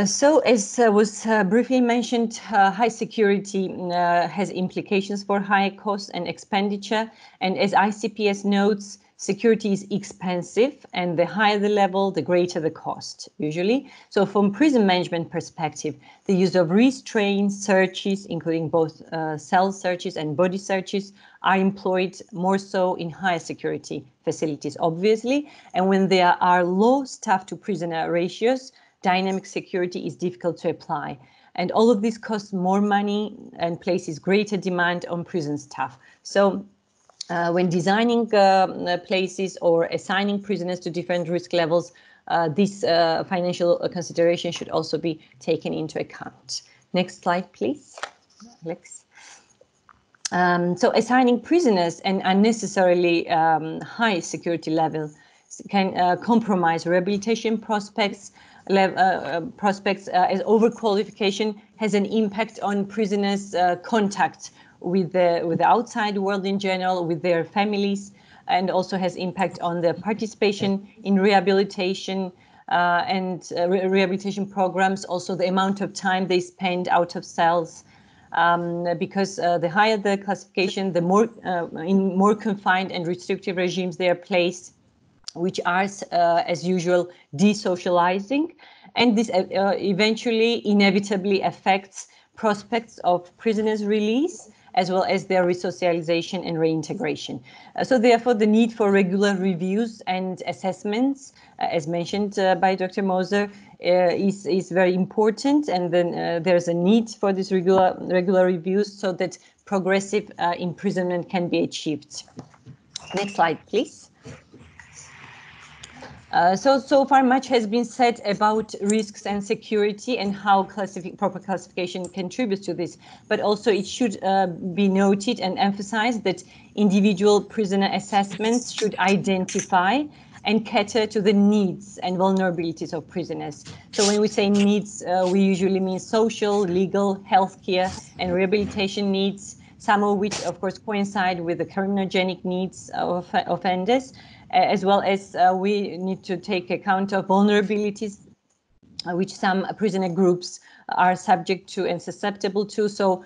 So as was briefly mentioned, high security has implications for higher costs and expenditure. And as ICPS notes, security is expensive, and the higher the level, the greater the cost, usually. So from prison management perspective, the use of restraint searches, including both cell searches and body searches, are employed more so in higher security facilities, obviously. And when there are low staff to prisoner ratios, dynamic security is difficult to apply. And all of this costs more money and places greater demand on prison staff. So when designing places or assigning prisoners to different risk levels, this financial consideration should also be taken into account. Next slide, please, Alex. So assigning prisoners an unnecessarily high security level can compromise rehabilitation prospects, as overqualification has an impact on prisoners' contact with the outside world in general, with their families, and also has impact on their participation in rehabilitation and rehabilitation programs, also the amount of time they spend out of cells. Because the higher the classification, the more in more confined and restrictive regimes they are placed, which are, as usual, desocializing. And this eventually, inevitably affects prospects of prisoners' release, as well as their resocialization and reintegration. So therefore, the need for regular reviews and assessments, as mentioned by Dr. Moser, is very important. And then there's a need for these regular reviews so that progressive imprisonment can be achieved. Next slide, please. So far much has been said about risks and security and how proper classification contributes to this, but also it should be noted and emphasized that individual prisoner assessments should identify and cater to the needs and vulnerabilities of prisoners. So when we say needs, we usually mean social, legal, healthcare, and rehabilitation needs, some of which, of course, coincide with the criminogenic needs of offenders, as well as we need to take account of vulnerabilities which some prisoner groups are subject to and susceptible to. So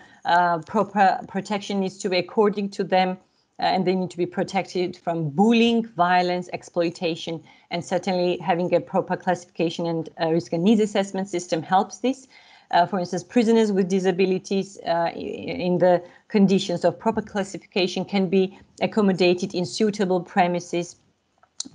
proper protection needs to be according to them, and they need to be protected from bullying, violence, exploitation, and certainly having a proper classification and risk and needs assessment system helps this. For instance, prisoners with disabilities in the conditions of proper classification can be accommodated in suitable premises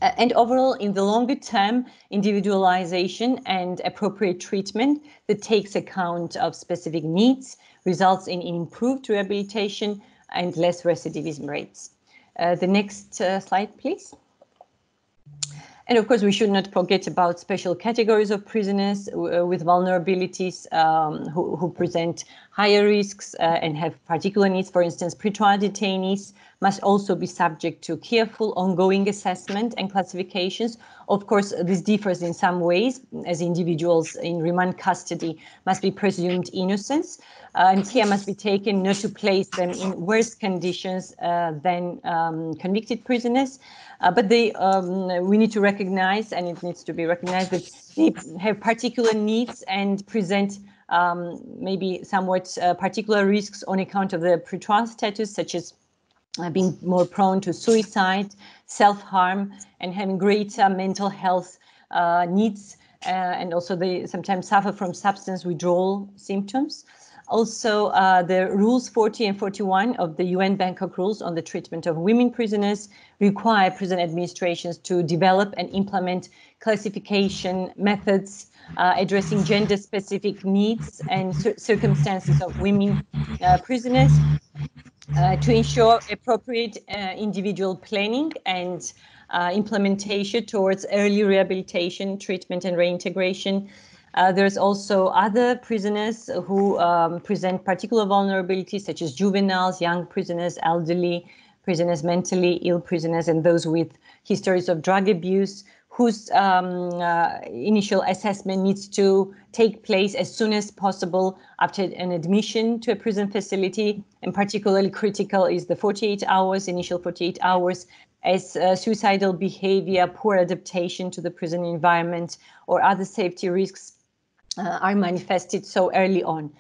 And overall, in the longer term, individualization and appropriate treatment that takes account of specific needs results in improved rehabilitation and less recidivism rates. The next slide, please. And of course, we should not forget about special categories of prisoners with vulnerabilities who present higher risks and have particular needs. For instance, pretrial detainees must also be subject to careful ongoing assessment and classifications. Of course, this differs in some ways, as individuals in remand custody must be presumed innocent, and care must be taken not to place them in worse conditions than convicted prisoners. But we need to recognize, and it needs to be recognized, that they have particular needs and present maybe somewhat particular risks on account of their pretrial status, such as being more prone to suicide, self-harm, and having greater mental health needs. And also they sometimes suffer from substance withdrawal symptoms. Also, the Rules 40 and 41 of the UN Bangkok Rules on the treatment of women prisoners require prison administrations to develop and implement classification methods addressing gender-specific needs and circumstances of women prisoners to ensure appropriate individual planning and implementation towards early rehabilitation, treatment, and reintegration. There's also other prisoners who present particular vulnerabilities, such as juveniles, young prisoners, elderly prisoners, mentally ill prisoners, and those with histories of drug abuse, whose initial assessment needs to take place as soon as possible after an admission to a prison facility. And particularly critical is the 48 hours, initial 48 hours, as suicidal behavior, poor adaptation to the prison environment, or other safety risks are manifested so early on.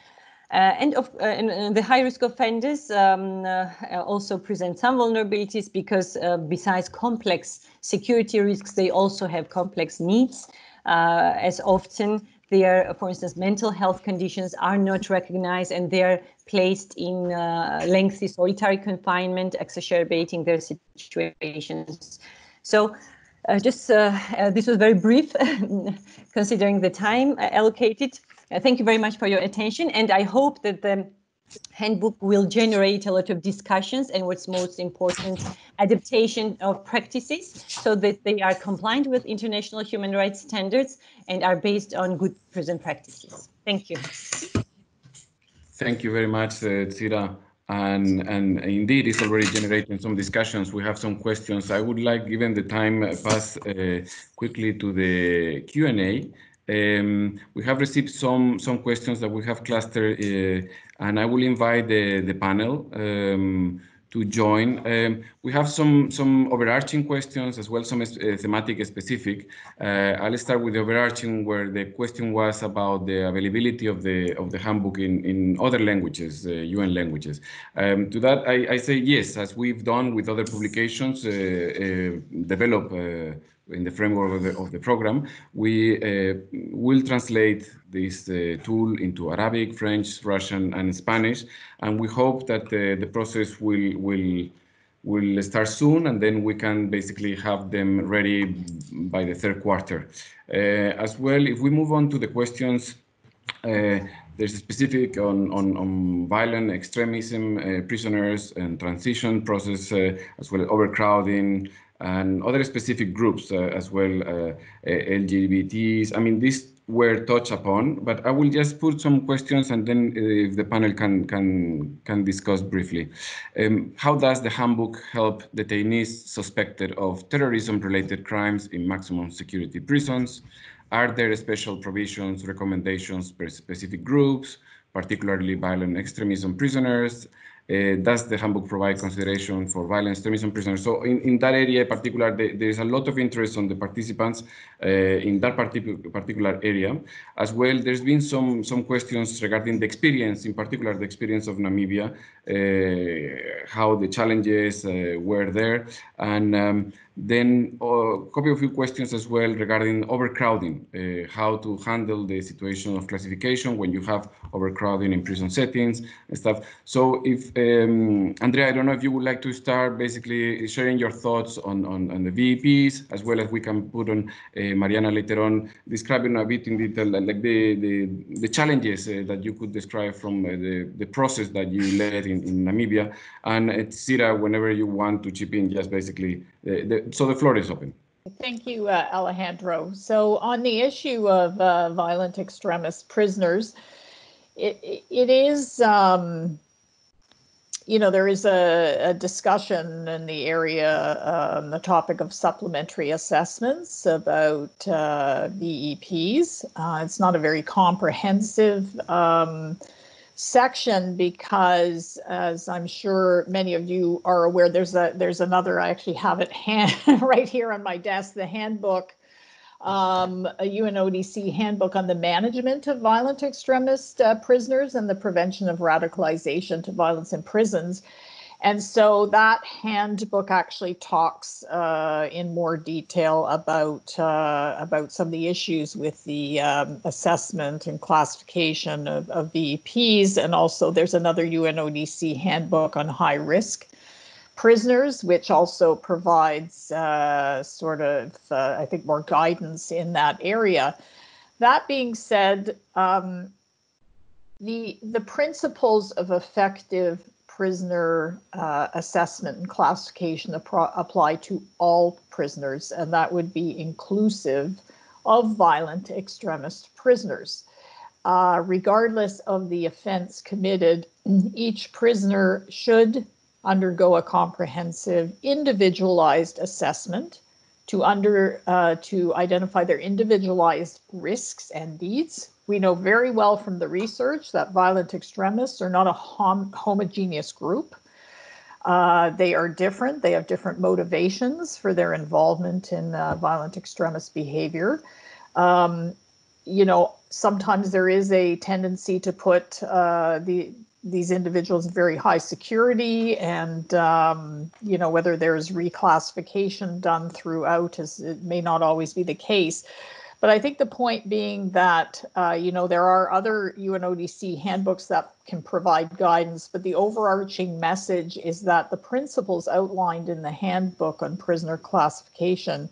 And the high-risk offenders also present some vulnerabilities because besides complex security risks, they also have complex needs, as often their, for instance, mental health conditions are not recognized and they're placed in lengthy solitary confinement, exacerbating their situations. So this was very brief, considering the time allocated. Thank you very much for your attention, and I hope that the handbook will generate a lot of discussions and, what's most important, adaptation of practices so that they are compliant with international human rights standards and are based on good prison practices. Thank you. Thank you very much, Tsira. And indeed, it's already generating some discussions. We have some questions. I would like, given the time, pass quickly to the Q&A. We have received some questions that we have clustered, and I will invite the panel to join. We have some overarching questions as well, some thematic specific. I'll start with the overarching, where the question was about the availability of the handbook in other languages, UN languages. To that, I say yes, as we've done with other publications, develop in the framework of the program, we will translate this tool into Arabic, French, Russian, and Spanish, and we hope that the process will start soon, and then we can basically have them ready by the third quarter. As well, if we move on to the questions, there's a specific on violent extremism, prisoners, and transition process, as well as overcrowding, and other specific groups as well, LGBTs. I mean, these were touched upon, but I will just put some questions, and then if the panel can discuss briefly. How does the handbook help detainees suspected of terrorism-related crimes in maximum security prisons? Are there special provisions, recommendations per specific groups, particularly violent extremism prisoners? Does the handbook provide consideration for violent extremism prisoners? So in that area in particular, there is a lot of interest on the participants in that particular area. As well, there's been some questions regarding the experience, in particular the experience of Namibia, how the challenges were there. And Then a couple of few questions as well regarding overcrowding, how to handle the situation of classification when you have overcrowding in prison settings and stuff. So if, Andrea, I don't know if you would like to start basically sharing your thoughts on the VEPs, as well as we can put on Mariana later on, describing a bit in detail like the challenges that you could describe from the process that you led in Namibia. And Sira, whenever you want to chip in, just basically, so the floor is open. Thank you, Alejandro. So on the issue of violent extremist prisoners, it is, you know, there is a discussion in the area on the topic of supplementary assessments about VEPs. It's not a very comprehensive section because, as I'm sure many of you are aware, there's another, I actually have it right here on my desk, the handbook, a UNODC Handbook on the Management of Violent Extremist Prisoners and the Prevention of Radicalization to Violence in Prisons. And so that handbook actually talks in more detail about some of the issues with the assessment and classification of VEPs. And also there's another UNODC handbook on high risk prisoners, which also provides I think, more guidance in that area. That being said, the principles of effective prisoner assessment and classification apply to all prisoners, and that would be inclusive of violent extremist prisoners. Regardless of the offense committed, each prisoner should undergo a comprehensive individualized assessment to identify their individualized risks and needs. We know very well from the research that violent extremists are not a homogeneous group. They are different. They have different motivations for their involvement in violent extremist behavior. You know, sometimes there is a tendency to put these individuals in very high security, and you know, whether there's reclassification done throughout, it may not always be the case. But I think the point being that, you know, there are other UNODC handbooks that can provide guidance, but the overarching message is that the principles outlined in the handbook on prisoner classification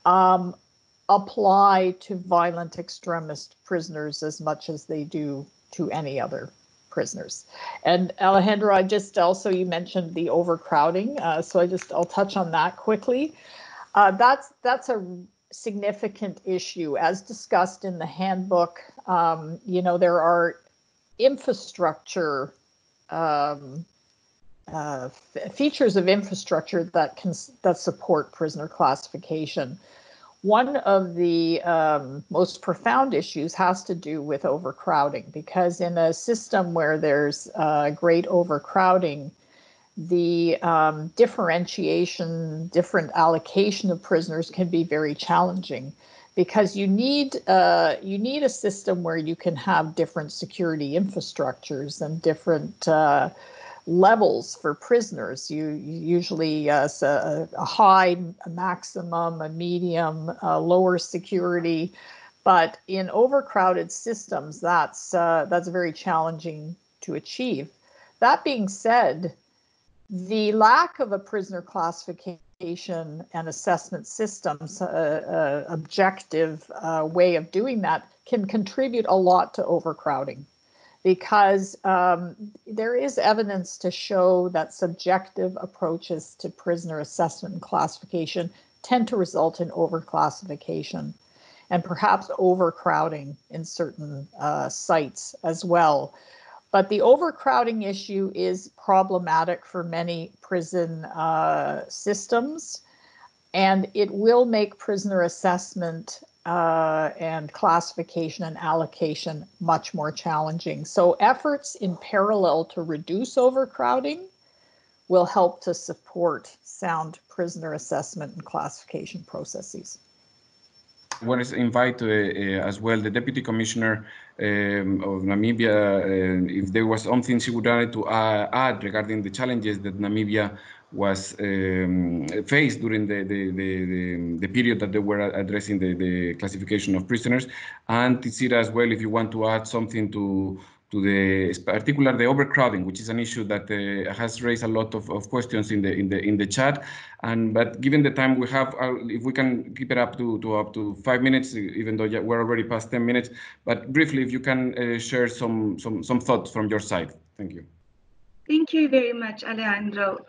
apply to violent extremist prisoners as much as they do to any other prisoners. And Alejandro, you mentioned the overcrowding, so I'll touch on that quickly. That's a significant issue. As discussed in the handbook, you know, there are infrastructure, features of infrastructure that support prisoner classification. One of the most profound issues has to do with overcrowding, because in a system where there's great overcrowding, the different allocation of prisoners can be very challenging, because you need a system where you can have different security infrastructures and different levels for prisoners. You usually a high, a maximum, a medium, lower security, but in overcrowded systems, that's very challenging to achieve. That being said, the lack of a prisoner classification and assessment systems, objective way of doing that, can contribute a lot to overcrowding, because there is evidence to show that subjective approaches to prisoner assessment and classification tend to result in overclassification and perhaps overcrowding in certain sites as well. But the overcrowding issue is problematic for many prison systems, and it will make prisoner assessment and classification and allocation much more challenging. So efforts in parallel to reduce overcrowding will help to support sound prisoner assessment and classification processes. I want to invite as well the Deputy Commissioner of Namibia, if there was something she would like to add regarding the challenges that Namibia faced during the period that they were addressing the classification of prisoners. And Tizira as well, if you want to add something to the overcrowding, which is an issue that has raised a lot of questions in the chat. But given the time we have, if we can keep it up to 5 minutes, even though we're already past 10 minutes. But briefly, if you can share some thoughts from your side. Thank you. Thank you very much, Alejandro.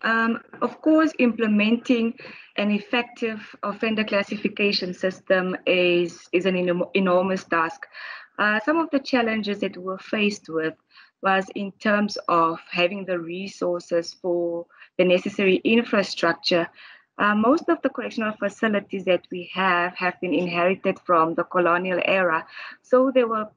Of course, implementing an effective offender classification system is an enormous task. Some of the challenges that we're faced with was in terms of having the resources for the necessary infrastructure. Most of the correctional facilities that we have been inherited from the colonial era. So they were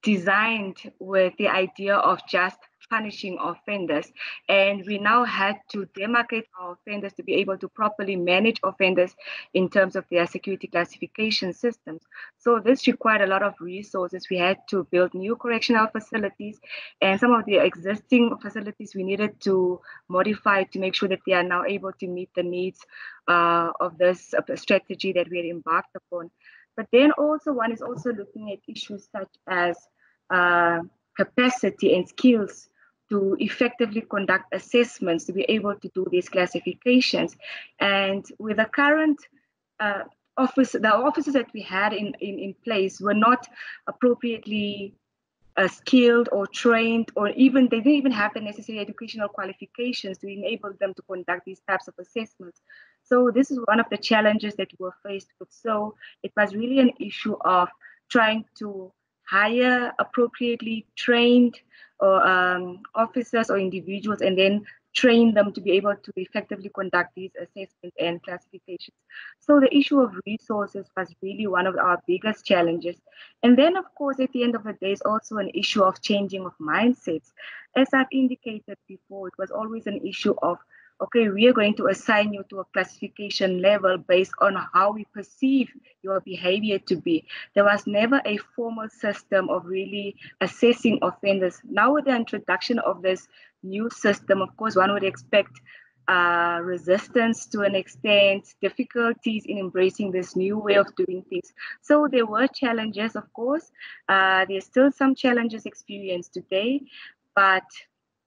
designed with the idea of just punishing offenders. And we now had to demarcate our offenders to be able to properly manage offenders in terms of their security classification systems. So this required a lot of resources. We had to build new correctional facilities, and some of the existing facilities we needed to modify to make sure that they are now able to meet the needs of this strategy that we had embarked upon. But then also one is also looking at issues such as capacity and skills to effectively conduct assessments to be able to do these classifications. And with the current the officers that we had in place were not appropriately skilled or trained, or even they didn't even have the necessary educational qualifications to enable them to conduct these types of assessments. So this is one of the challenges that we're faced with. So it was really an issue of trying to hire appropriately trained officers or individuals, and then train them to be able to effectively conduct these assessments and classifications. So the issue of resources was really one of our biggest challenges. And then, of course, at the end of the day, it's also an issue of changing of mindsets. As I've indicated before, it was always an issue of, okay, we are going to assign you to a classification level based on how we perceive your behavior to be. There was never a formal system of really assessing offenders. Now with the introduction of this new system, of course, one would expect resistance to an extent, difficulties in embracing this new way of doing things. So there were challenges, of course. There's still some challenges experienced today, but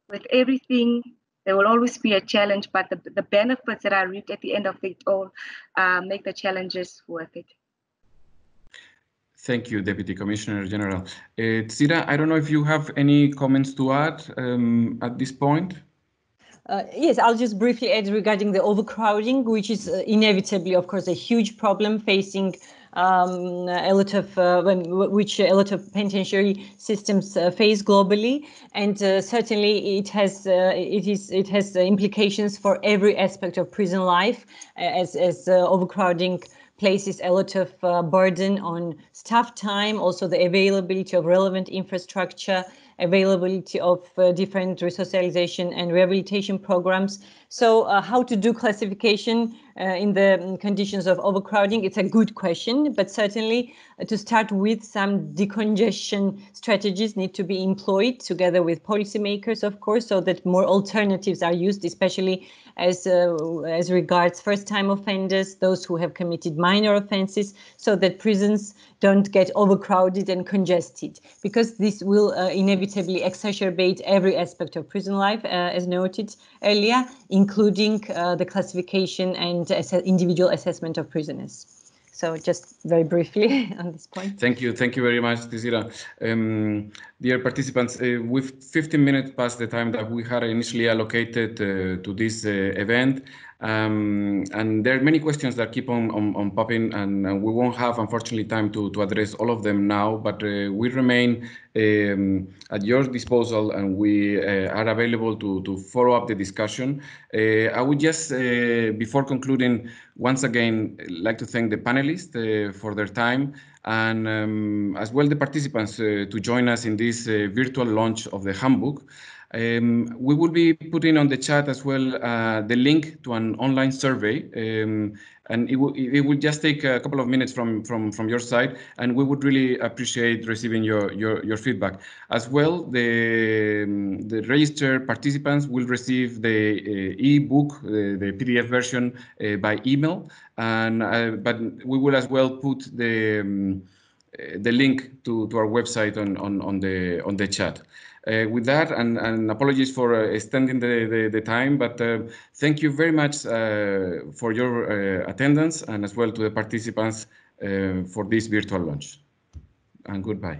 with everything, there will always be a challenge, but the benefits that are reaped at the end of it all make the challenges worth it. Thank you, Deputy Commissioner General. Tizira, I don't know if you have any comments to add at this point. Yes, I'll just briefly add regarding the overcrowding, which is inevitably, of course, a huge problem facing a lot of penitentiary systems face globally, and certainly it has implications for every aspect of prison life, as overcrowding places a lot of burden on staff time, also the availability of relevant infrastructure, availability of different resocialization and rehabilitation programs. So how to do classification in the conditions of overcrowding? It's a good question, but certainly to start with, some decongestion strategies need to be employed together with policymakers, of course, so that more alternatives are used, especially as regards first-time offenders, those who have committed minor offenses, so that prisons don't get overcrowded and congested, because this will inevitably exacerbate every aspect of prison life, as noted earlier, including the classification and individual assessment of prisoners. So just very briefly on this point. Thank you very much, Tizira. Dear participants, with 15 minutes past the time that we had initially allocated to this event, and there are many questions that keep on popping, and we won't have, unfortunately, time to address all of them now, but we remain at your disposal, and we are available to follow up the discussion. I would just, before concluding, once again, like to thank the panelists for their time, and as well the participants to join us in this virtual launch of the handbook. We will be putting on the chat as well the link to an online survey, and it will just take a couple of minutes from your side, and we would really appreciate receiving your feedback. As well, the registered participants will receive the e-book, the PDF version by email, and but we will as well put the link to our website on the chat. With that, and apologies for extending the time, but thank you very much for your attendance, and as well to the participants for this virtual launch. And goodbye.